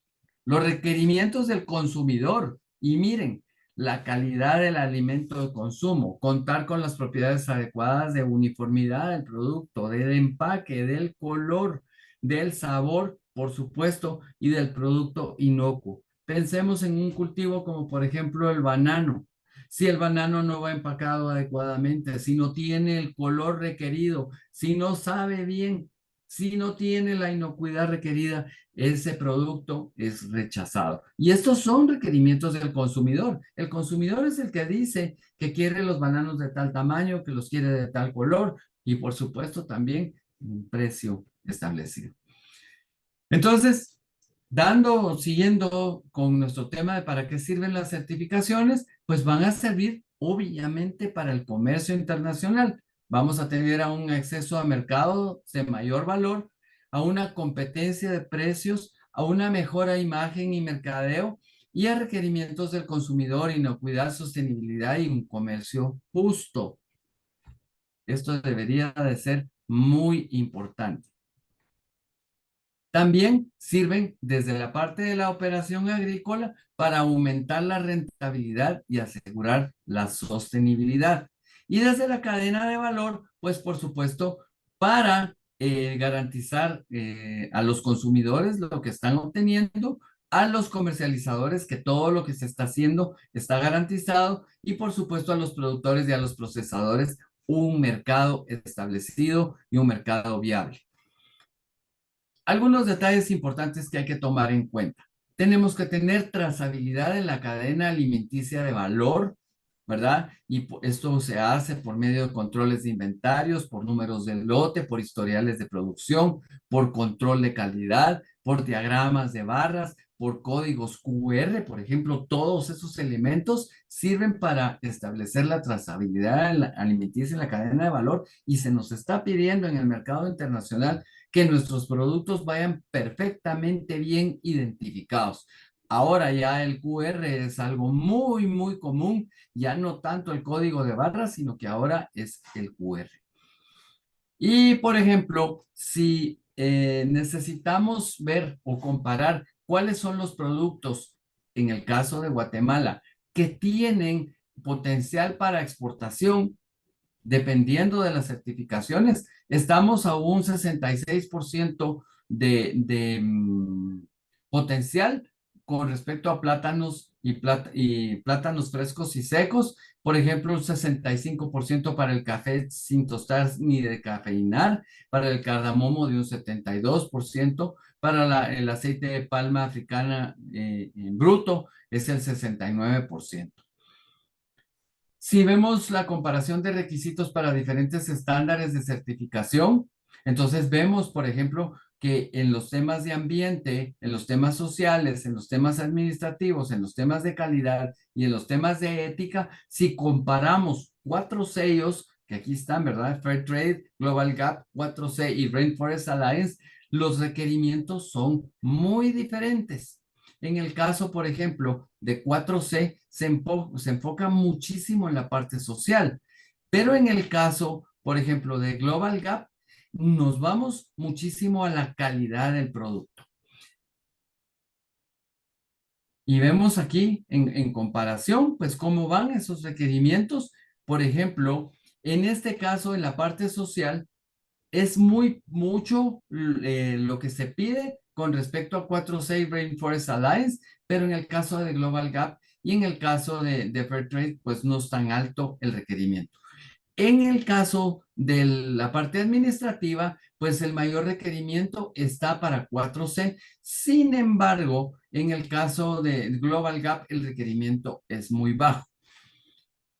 los requerimientos del consumidor. Y miren, la calidad del alimento de consumo, contar con las propiedades adecuadas de uniformidad del producto, del empaque, del color, del sabor, por supuesto, y del producto inocuo. Pensemos en un cultivo como por ejemplo el banano. Si el banano no va empacado adecuadamente, si no tiene el color requerido, si no sabe bien, si no tiene la inocuidad requerida, ese producto es rechazado. Y estos son requerimientos del consumidor. El consumidor es el que dice que quiere los bananos de tal tamaño, que los quiere de tal color y por supuesto también un precio establecido. Entonces, siguiendo con nuestro tema de para qué sirven las certificaciones, pues van a servir obviamente para el comercio internacional. Vamos a tener a un acceso a mercados de mayor valor, a una competencia de precios, a una mejora imagen y mercadeo y a requerimientos del consumidor, inocuidad, sostenibilidad y un comercio justo. Esto debería de ser muy importante. También sirven desde la parte de la operación agrícola para aumentar la rentabilidad y asegurar la sostenibilidad. Y desde la cadena de valor, pues por supuesto, para garantizar a los consumidores lo que están obteniendo, a los comercializadores que todo lo que se está haciendo está garantizado y por supuesto a los productores y a los procesadores un mercado establecido y un mercado viable. Algunos detalles importantes que hay que tomar en cuenta. Tenemos que tener trazabilidad en la cadena alimenticia de valor, ¿verdad? Y esto se hace por medio de controles de inventarios, por números de lote, por historiales de producción, por control de calidad, por diagramas de barras, por códigos QR, por ejemplo, todos esos elementos sirven para establecer la trazabilidad alimenticia en la cadena de valor y se nos está pidiendo en el mercado internacional que nuestros productos vayan perfectamente bien identificados. Ahora ya el QR es algo muy, muy común, ya no tanto el código de barras, sino que ahora es el QR. Y, por ejemplo, si necesitamos ver o comparar cuáles son los productos, en el caso de Guatemala, que tienen potencial para exportación, dependiendo de las certificaciones, estamos a un 66% de potencial con respecto a plátanos y plátanos frescos y secos. Por ejemplo, un 65% para el café sin tostar ni decafeinar, para el cardamomo de un 72%, para el aceite de palma africana en bruto es el 69%. Si vemos la comparación de requisitos para diferentes estándares de certificación, entonces vemos, por ejemplo, que en los temas de ambiente, en los temas sociales, en los temas administrativos, en los temas de calidad y en los temas de ética, si comparamos 4 sellos, que aquí están, ¿verdad? Fair Trade, Global Gap, 4C y Rainforest Alliance, los requerimientos son muy diferentes. En el caso, por ejemplo, de 4C, se enfoca muchísimo en la parte social, pero en el caso, por ejemplo, de Global Gap, nos vamos muchísimo a la calidad del producto. Y vemos aquí en comparación, pues cómo van esos requerimientos. Por ejemplo, en este caso, en la parte social, es mucho lo que se pide con respecto a 4C Rainforest Alliance, pero en el caso de Global Gap y en el caso de Fairtrade, pues no es tan alto el requerimiento. En el caso de la parte administrativa, pues el mayor requerimiento está para 4C. Sin embargo, en el caso de Global Gap, el requerimiento es muy bajo.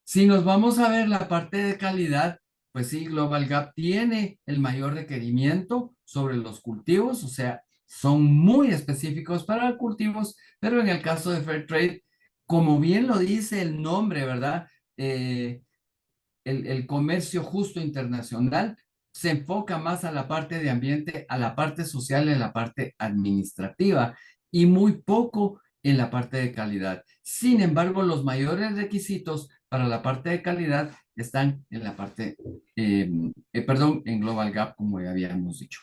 Si nos vamos a ver la parte de calidad, pues sí, Global Gap tiene el mayor requerimiento sobre los cultivos, o sea, son muy específicos para cultivos, pero en el caso de Fairtrade, como bien lo dice el nombre, ¿verdad? El comercio justo internacional se enfoca más a la parte de ambiente, a la parte social y a la parte administrativa y muy poco en la parte de calidad. Sin embargo, los mayores requisitos para la parte de calidad están en la parte, perdón, en Global Gap, como ya habíamos dicho.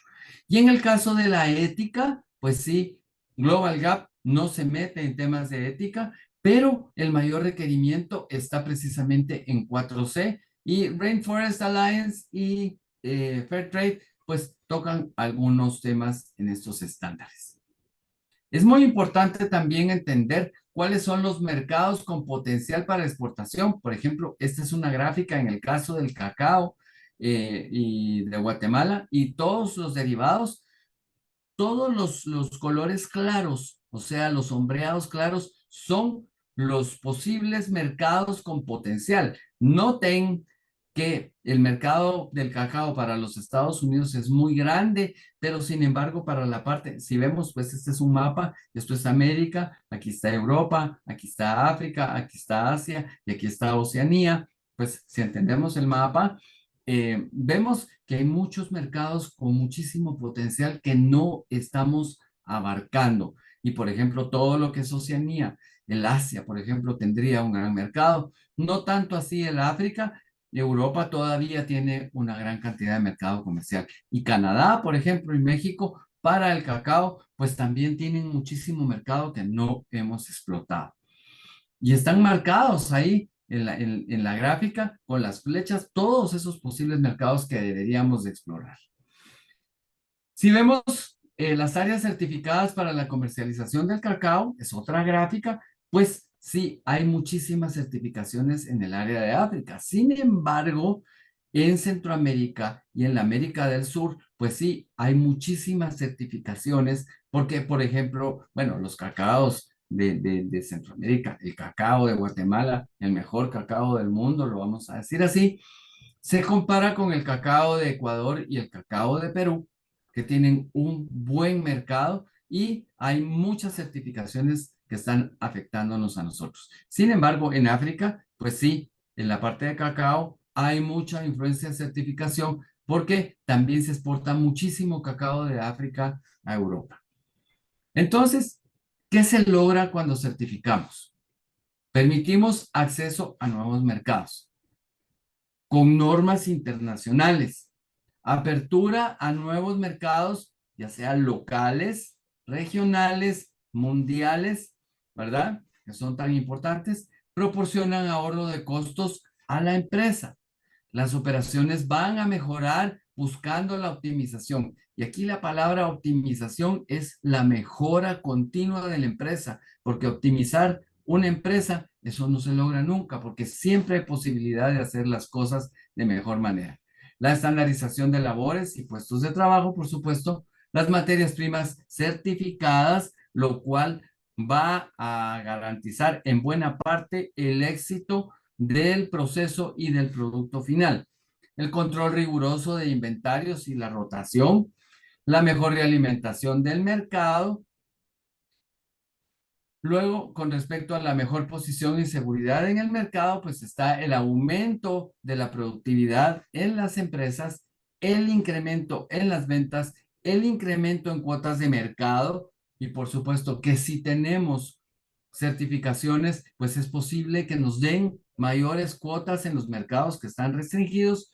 Y en el caso de la ética, pues sí, Global Gap no se mete en temas de ética, pero el mayor requerimiento está precisamente en 4C y Rainforest Alliance y Fairtrade pues tocan algunos temas en estos estándares. Es muy importante también entender cuáles son los mercados con potencial para exportación. Por ejemplo, esta es una gráfica en el caso del cacao y de Guatemala y todos los derivados, todos los colores claros, o sea, los sombreados claros, son los posibles mercados con potencial. Noten que el mercado del cacao para los Estados Unidos es muy grande, pero sin embargo para la parte, si vemos, pues este es un mapa, esto es América, aquí está Europa, aquí está África, aquí está Asia y aquí está Oceanía. Pues si entendemos el mapa, vemos que hay muchos mercados con muchísimo potencial que no estamos abarcando. Y por ejemplo, todo lo que es Oceanía, el Asia, por ejemplo, tendría un gran mercado. No tanto así el África. Europa todavía tiene una gran cantidad de mercado comercial. Y Canadá, por ejemplo, y México, para el cacao, pues también tienen muchísimo mercado que no hemos explotado. Y están marcados ahí en la gráfica con las flechas todos esos posibles mercados que deberíamos de explorar. Si vemos las áreas certificadas para la comercialización del cacao, es otra gráfica, pues sí, hay muchísimas certificaciones en el área de África. Sin embargo, en Centroamérica y en la América del Sur, pues sí, hay muchísimas certificaciones porque, por ejemplo, bueno, los cacaos de Centroamérica, el cacao de Guatemala, el mejor cacao del mundo, lo vamos a decir así, se compara con el cacao de Ecuador y el cacao de Perú, que tienen un buen mercado y hay muchas certificaciones que están afectándonos a nosotros. Sin embargo, en África, pues sí, en la parte de cacao hay mucha influencia de certificación porque también se exporta muchísimo cacao de África a Europa. Entonces, ¿qué se logra cuando certificamos? Permitimos acceso a nuevos mercados con normas internacionales, apertura a nuevos mercados, ya sean locales, regionales, mundiales, ¿verdad? Que son tan importantes, proporcionan ahorro de costos a la empresa. Las operaciones van a mejorar buscando la optimización. Y aquí la palabra optimización es la mejora continua de la empresa, porque optimizar una empresa, eso no se logra nunca, porque siempre hay posibilidad de hacer las cosas de mejor manera. La estandarización de labores y puestos de trabajo, por supuesto, las materias primas certificadas, lo cual va a garantizar en buena parte el éxito del proceso y del producto final. El control riguroso de inventarios y la rotación, la mejor realimentación del mercado. Luego, con respecto a la mejor posición y seguridad en el mercado, pues está el aumento de la productividad en las empresas, el incremento en las ventas, el incremento en cuotas de mercado y por supuesto que si tenemos certificaciones, pues es posible que nos den mayores cuotas en los mercados que están restringidos,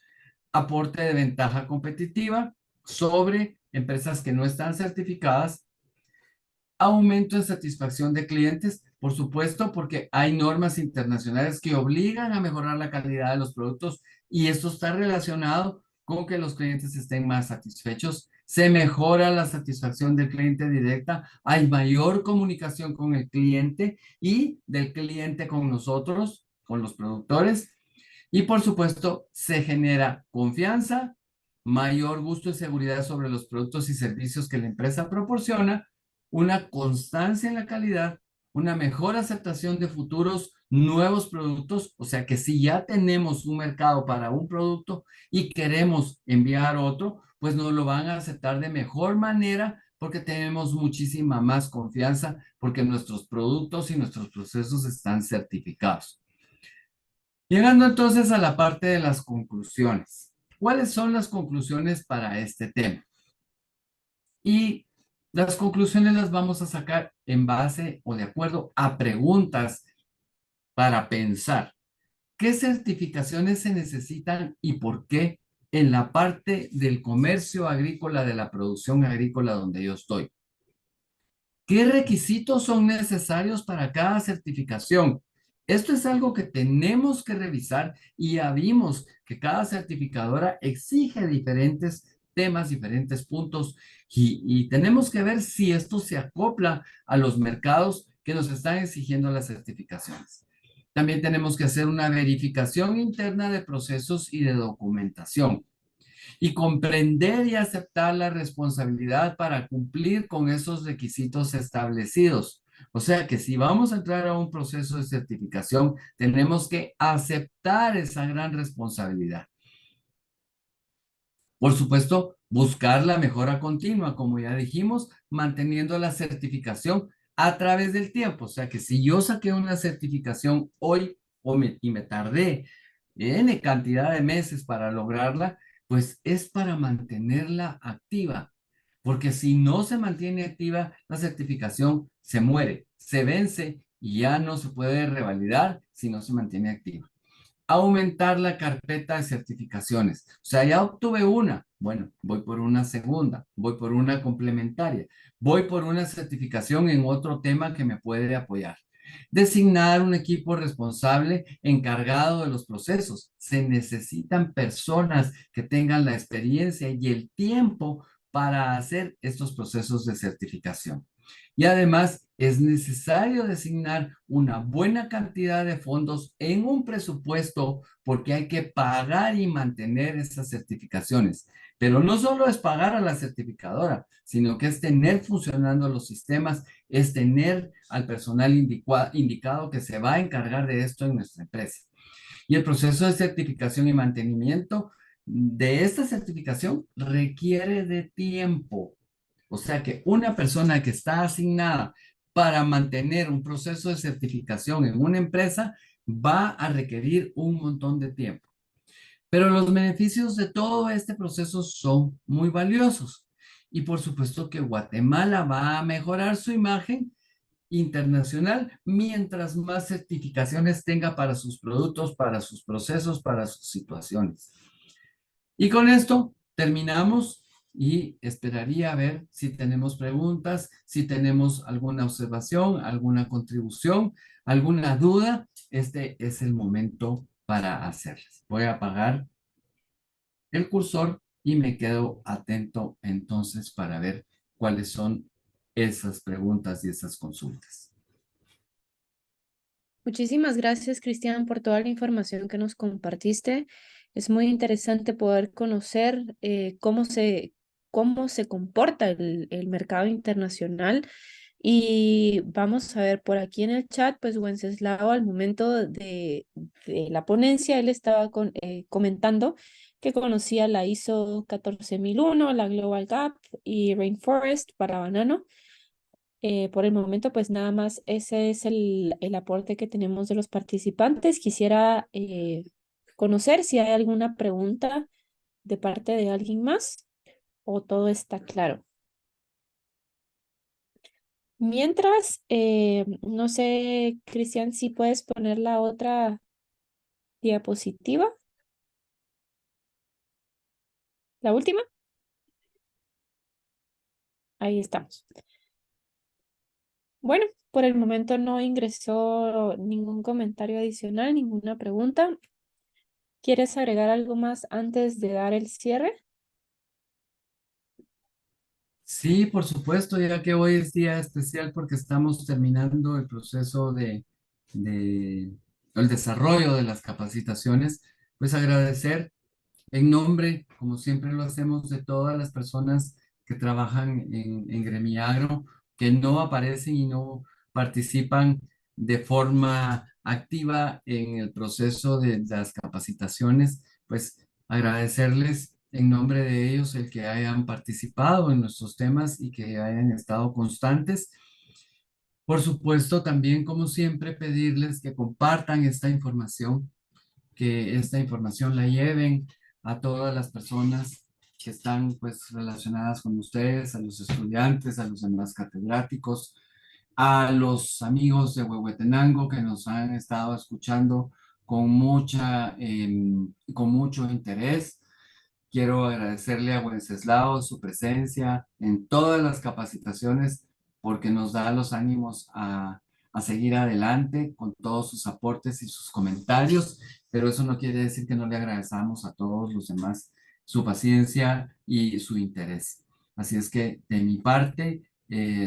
aporte de ventaja competitiva sobre empresas que no están certificadas, aumento en satisfacción de clientes, por supuesto, porque hay normas internacionales que obligan a mejorar la calidad de los productos y esto está relacionado con que los clientes estén más satisfechos. Se mejora la satisfacción del cliente directa, hay mayor comunicación con el cliente y del cliente con nosotros, con los productores. Y por supuesto, se genera confianza, mayor gusto y seguridad sobre los productos y servicios que la empresa proporciona, una constancia en la calidad, una mejor aceptación de futuros nuevos productos, o sea que si ya tenemos un mercado para un producto y queremos enviar otro, pues nos lo van a aceptar de mejor manera porque tenemos muchísima más confianza porque nuestros productos y nuestros procesos están certificados. Llegando entonces a la parte de las conclusiones. ¿Cuáles son las conclusiones para este tema? Y las conclusiones las vamos a sacar en base o de acuerdo a preguntas para pensar. ¿Qué certificaciones se necesitan y por qué en la parte del comercio agrícola, de la producción agrícola donde yo estoy? ¿Qué requisitos son necesarios para cada certificación? Esto es algo que tenemos que revisar y ya vimos que cada certificadora exige diferentes temas, diferentes puntos y tenemos que ver si esto se acopla a los mercados que nos están exigiendo las certificaciones. También tenemos que hacer una verificación interna de procesos y de documentación y comprender y aceptar la responsabilidad para cumplir con esos requisitos establecidos. O sea que si vamos a entrar a un proceso de certificación, tenemos que aceptar esa gran responsabilidad. Por supuesto, buscar la mejora continua, como ya dijimos, manteniendo la certificación a través del tiempo. O sea que si yo saqué una certificación hoy y me tardé N cantidad de meses para lograrla, pues es para mantenerla activa. Porque si no se mantiene activa, la certificación se muere, se vence y ya no se puede revalidar si no se mantiene activa. Aumentar la carpeta de certificaciones. O sea, ya obtuve una. Bueno, voy por una segunda, voy por una complementaria, voy por una certificación en otro tema que me puede apoyar. Designar un equipo responsable encargado de los procesos. Se necesitan personas que tengan la experiencia y el tiempo para hacer estos procesos de certificación. Y además es necesario designar una buena cantidad de fondos en un presupuesto porque hay que pagar y mantener esas certificaciones. Pero no solo es pagar a la certificadora, sino que es tener funcionando los sistemas, es tener al personal indicado que se va a encargar de esto en nuestra empresa. Y el proceso de certificación y mantenimiento de esta certificación requiere de tiempo. O sea que una persona que está asignada para mantener un proceso de certificación en una empresa va a requerir un montón de tiempo. Pero los beneficios de todo este proceso son muy valiosos. Y por supuesto que Guatemala va a mejorar su imagen internacional mientras más certificaciones tenga para sus productos, para sus procesos, para sus situaciones. Y con esto terminamos y esperaría ver si tenemos preguntas, si tenemos alguna observación, alguna contribución, alguna duda. Este es el momento para hacerlas. Voy a apagar el cursor y me quedo atento entonces para ver cuáles son esas preguntas y esas consultas. Muchísimas gracias, Cristian, por toda la información que nos compartiste. Es muy interesante poder conocer cómo se comporta el mercado internacional. Y vamos a ver por aquí en el chat, pues Wenceslao, al momento de la ponencia, él estaba comentando que conocía la ISO 14001, la Global Gap y Rainforest para banano. Por el momento, pues nada más ese es el aporte que tenemos de los participantes. Quisiera conocer si hay alguna pregunta de parte de alguien más o todo está claro. Mientras, no sé, Cristian, si puedes poner la otra diapositiva, la última. Ahí estamos. Bueno, por el momento no ingresó ningún comentario adicional, ninguna pregunta. ¿Quieres agregar algo más antes de dar el cierre? Sí, por supuesto, ya que hoy es día especial porque estamos terminando el proceso de el desarrollo de las capacitaciones, pues agradecer en nombre, como siempre lo hacemos, de todas las personas que trabajan en Gremiagro, que no aparecen y no participan de forma activa en el proceso de las capacitaciones, pues agradecerles en nombre de ellos el que hayan participado en nuestros temas y que hayan estado constantes. Por supuesto, también, como siempre, pedirles que compartan esta información, que esta información la lleven a todas las personas que están pues relacionadas con ustedes, a los estudiantes, a los demás catedráticos, a los amigos de Huehuetenango que nos han estado escuchando con mucho interés. Quiero agradecerle a Wenceslao su presencia en todas las capacitaciones porque nos da los ánimos a seguir adelante con todos sus aportes y sus comentarios, pero eso no quiere decir que no le agradezcamos a todos los demás su paciencia y su interés. Así es que de mi parte,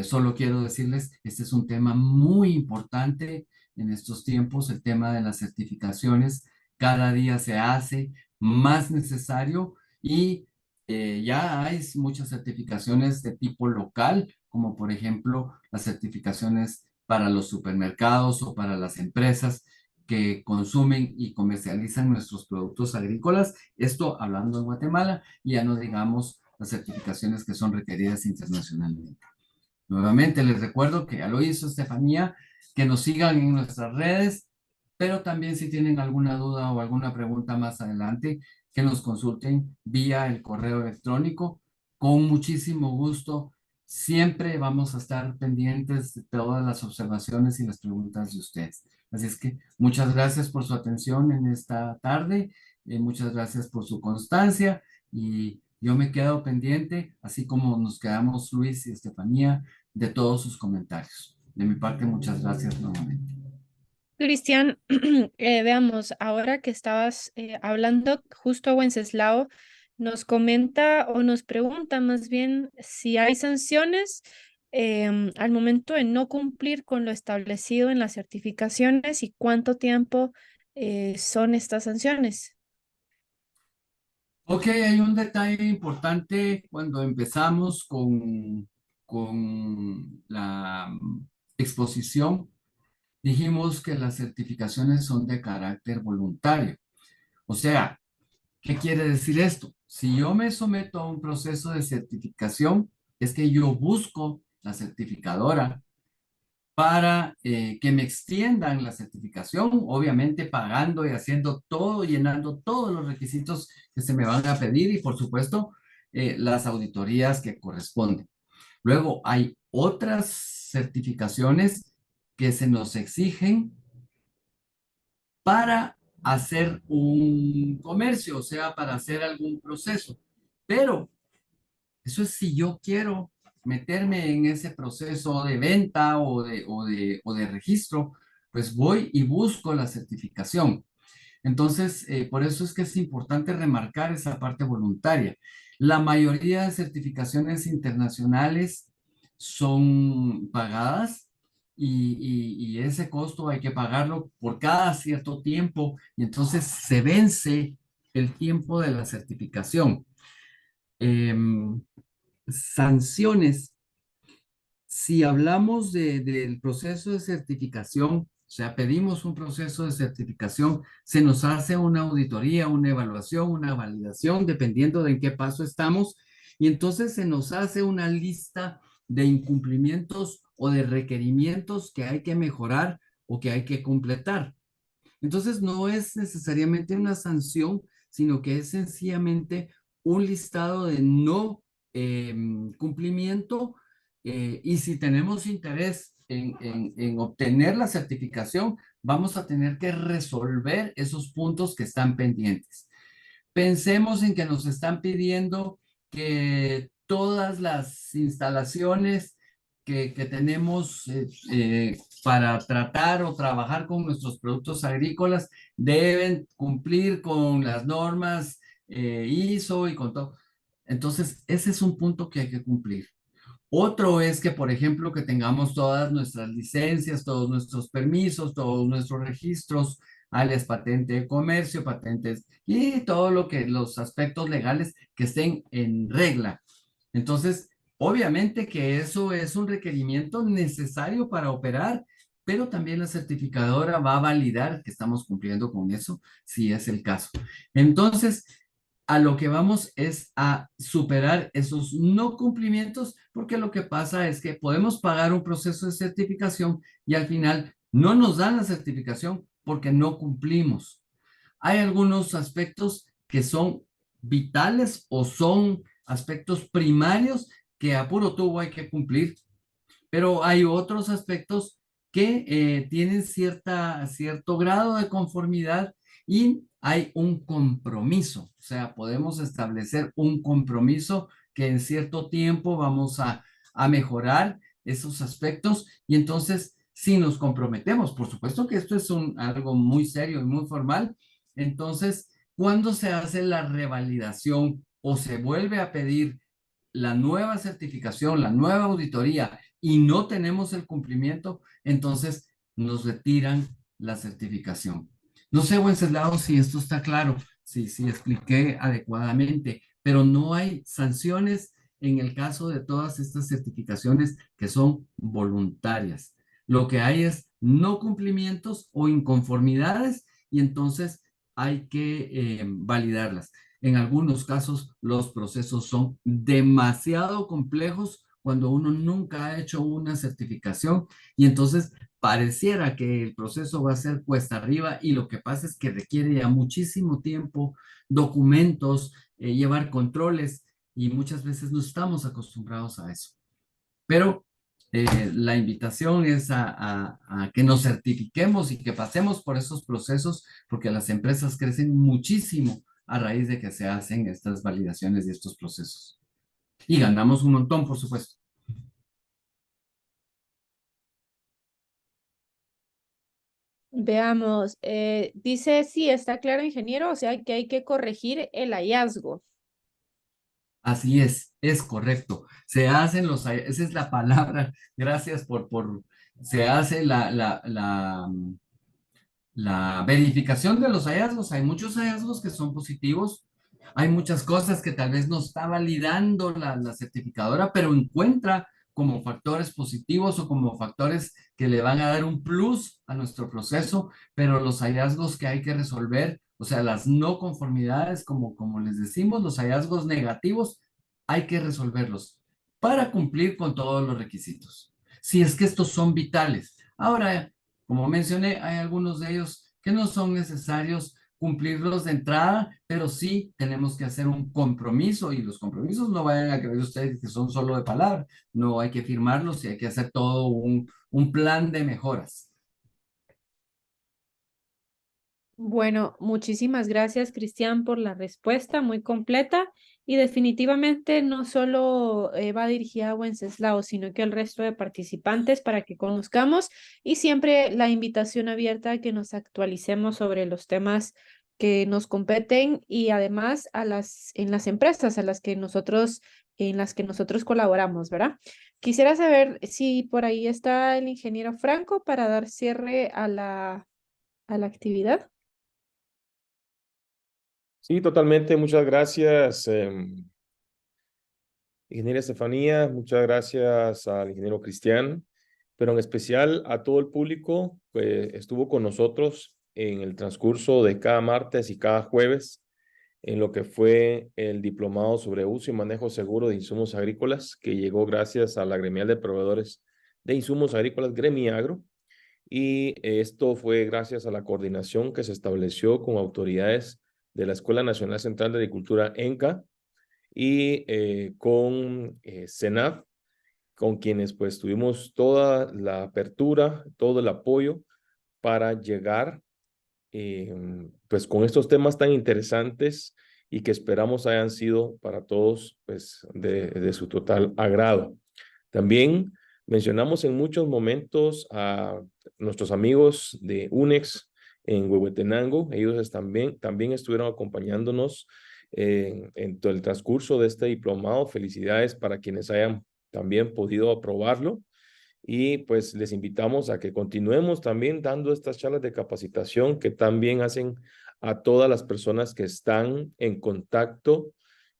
solo quiero decirles, este es un tema muy importante en estos tiempos, el tema de las certificaciones cada día se hace más necesario y ya hay muchas certificaciones de tipo local, como por ejemplo las certificaciones para los supermercados o para las empresas que consumen y comercializan nuestros productos agrícolas. Esto hablando en Guatemala, y ya no digamos las certificaciones que son requeridas internacionalmente. Nuevamente les recuerdo que ya lo hizo Estefanía, que nos sigan en nuestras redes, pero también si tienen alguna duda o alguna pregunta más adelante, que nos consulten vía el correo electrónico. Con muchísimo gusto, siempre vamos a estar pendientes de todas las observaciones y las preguntas de ustedes. Así es que muchas gracias por su atención en esta tarde, muchas gracias por su constancia y yo me quedo pendiente, así como nos quedamos Luis y Estefanía, de todos sus comentarios. De mi parte, muchas gracias nuevamente. Cristian, veamos, ahora que estabas hablando, justo Wenceslao nos comenta o nos pregunta más bien si hay sanciones al momento de no cumplir con lo establecido en las certificaciones y cuánto tiempo son estas sanciones. Ok, hay un detalle importante cuando empezamos con la exposición. Dijimos que las certificaciones son de carácter voluntario. O sea, ¿qué quiere decir esto? Si yo me someto a un proceso de certificación, es que yo busco la certificadora para que me extiendan la certificación, obviamente pagando y haciendo todo, llenando todos los requisitos que se me van a pedir y por supuesto las auditorías que corresponden. Luego hay otras certificaciones que se nos exigen para hacer un comercio, o sea, para hacer algún proceso. Pero eso es si yo quiero meterme en ese proceso de venta o de registro, pues voy y busco la certificación. Entonces, por eso es que es importante remarcar esa parte voluntaria. La mayoría de certificaciones internacionales son pagadas y ese costo hay que pagarlo por cada cierto tiempo y entonces se vence el tiempo de la certificación. Em, Sanciones. Si hablamos del proceso de certificación, o sea, pedimos un proceso de certificación, se nos hace una auditoría, una evaluación, una validación, dependiendo de en qué paso estamos, y entonces se nos hace una lista de incumplimientos o de requerimientos que hay que mejorar o que hay que completar. Entonces no es necesariamente una sanción, sino que es sencillamente un listado de no cumplimiento, y si tenemos interés en obtener la certificación, vamos a tener que resolver esos puntos que están pendientes. Pensemos en que nos están pidiendo que todas las instalaciones que tenemos para tratar o trabajar con nuestros productos agrícolas deben cumplir con las normas ISO y con todo. Entonces, ese es un punto que hay que cumplir. Otro es que, por ejemplo, que tengamos todas nuestras licencias, todos nuestros permisos, todos nuestros registros, alias patente de comercio, patentes y todo lo que los aspectos legales que estén en regla. Entonces, obviamente que eso es un requerimiento necesario para operar, pero también la certificadora va a validar que estamos cumpliendo con eso, si es el caso. Entonces, a lo que vamos es a superar esos no cumplimientos, porque lo que pasa es que podemos pagar un proceso de certificación y al final no nos dan la certificación porque no cumplimos. Hay algunos aspectos que son vitales o son aspectos primarios que a puro tubo hay que cumplir, pero hay otros aspectos que tienen cierto grado de conformidad y hay un compromiso, o sea, podemos establecer un compromiso que en cierto tiempo vamos a mejorar esos aspectos y entonces si nos comprometemos, por supuesto que esto es algo muy serio y muy formal, entonces, ¿cuándo se hace la revalidación o se vuelve a pedir la nueva certificación, la nueva auditoría y no tenemos el cumplimiento? Entonces nos retiran la certificación. No sé, Wenceslao, si esto está claro, si expliqué adecuadamente, pero no hay sanciones en el caso de todas estas certificaciones que son voluntarias. Lo que hay es no cumplimientos o inconformidades y entonces hay que validarlas. En algunos casos los procesos son demasiado complejos cuando uno nunca ha hecho una certificación y entonces pareciera que el proceso va a ser cuesta arriba y lo que pasa es que requiere ya muchísimo tiempo, documentos, llevar controles y muchas veces no estamos acostumbrados a eso. Pero la invitación es a que nos certifiquemos y que pasemos por esos procesos porque las empresas crecen muchísimo a raíz de que se hacen estas validaciones y estos procesos. Y ganamos un montón, por supuesto. Veamos, dice, sí, está claro, ingeniero, o sea que hay que corregir el hallazgo. Así es correcto. Se hacen esa es la palabra, gracias se hace la verificación de los hallazgos. Hay muchos hallazgos que son positivos. Hay muchas cosas que tal vez no está validando la certificadora, pero encuentra como factores positivos o como factores que le van a dar un plus a nuestro proceso, pero los hallazgos que hay que resolver, o sea, las no conformidades, como les decimos, los hallazgos negativos, hay que resolverlos para cumplir con todos los requisitos. Si es que estos son vitales. Ahora, como mencioné, hay algunos de ellos que no son necesarios cumplirlos de entrada, pero sí tenemos que hacer un compromiso y los compromisos no vayan a creer ustedes que son solo de palabra, no hay que firmarlos y hay que hacer todo un plan de mejoras. Bueno, muchísimas gracias, Cristian, por la respuesta muy completa y definitivamente no solo va dirigida a Wenceslao, sino que al resto de participantes para que conozcamos y siempre la invitación abierta a que nos actualicemos sobre los temas que nos competen y además en las empresas en las que nosotros colaboramos, ¿verdad? Quisiera saber si por ahí está el ingeniero Franco para dar cierre a la actividad. Sí, totalmente. Muchas gracias, ingeniera Estefanía. Muchas gracias al ingeniero Cristian, pero en especial a todo el público que estuvo con nosotros en el transcurso de cada martes y cada jueves en lo que fue el diplomado sobre uso y manejo seguro de insumos agrícolas, que llegó gracias a la Gremial de Proveedores de Insumos Agrícolas, Gremiagro. Y esto fue gracias a la coordinación que se estableció con autoridades de la Escuela Nacional Central de Agricultura, ENCA, y con CENAF, con quienes pues tuvimos toda la apertura, todo el apoyo para llegar pues con estos temas tan interesantes y que esperamos hayan sido para todos pues de su total agrado. También mencionamos en muchos momentos a nuestros amigos de UNEX en Huehuetenango. Ellos también estuvieron acompañándonos en todo el transcurso de este diplomado. Felicidades para quienes hayan también podido aprobarlo. Y pues les invitamos a que continuemos también dando estas charlas de capacitación que también hacen a todas las personas que están en contacto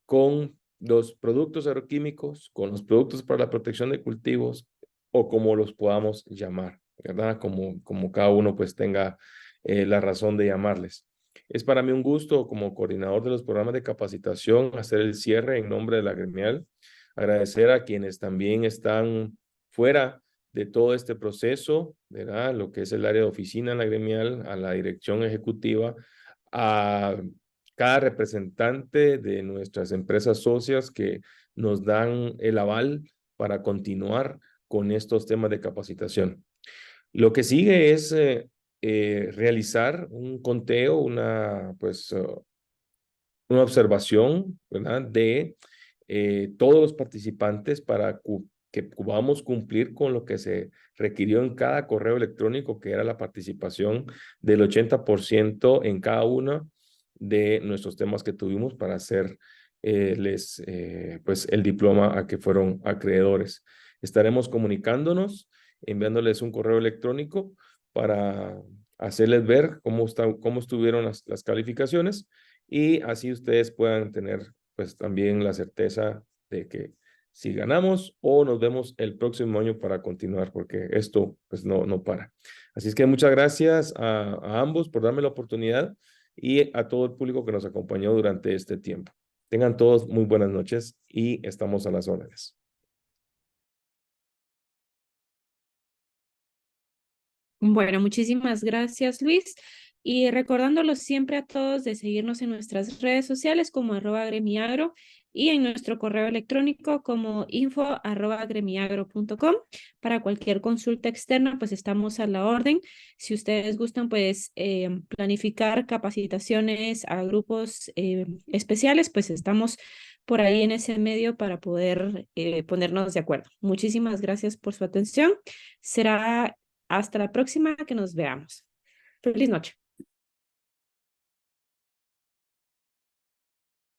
con los productos agroquímicos, con los productos para la protección de cultivos o como los podamos llamar, ¿verdad? Como cada uno pues tenga la razón de llamarles. Es para mí un gusto como coordinador de los programas de capacitación hacer el cierre en nombre de la gremial, agradecer a quienes también están fuera de todo este proceso, ¿verdad? Lo que es el área de oficina en la gremial, a la dirección ejecutiva, a cada representante de nuestras empresas socias que nos dan el aval para continuar con estos temas de capacitación. Lo que sigue es realizar un conteo, una observación, ¿verdad? De todos los participantes para que podamos cumplir con lo que se requirió en cada correo electrónico, que era la participación del 80% en cada uno de nuestros temas que tuvimos para hacer pues el diploma a que fueron acreedores. Estaremos comunicándonos, enviándoles un correo electrónico para hacerles ver cómo estuvieron las calificaciones y así ustedes puedan tener pues también la certeza de que si ganamos o nos vemos el próximo año para continuar, porque esto pues no para. Así es que muchas gracias a ambos por darme la oportunidad y a todo el público que nos acompañó durante este tiempo. Tengan todos muy buenas noches y estamos a las órdenes. Bueno, muchísimas gracias, Luis. Y recordándolos siempre a todos de seguirnos en nuestras redes sociales como @gremiagro y en nuestro correo electrónico como info@gremiagro.com. Para cualquier consulta externa, pues estamos a la orden. Si ustedes gustan, pues planificar capacitaciones a grupos especiales, pues estamos por ahí en ese medio para poder ponernos de acuerdo. Muchísimas gracias por su atención. Será hasta la próxima que nos veamos. Feliz noche.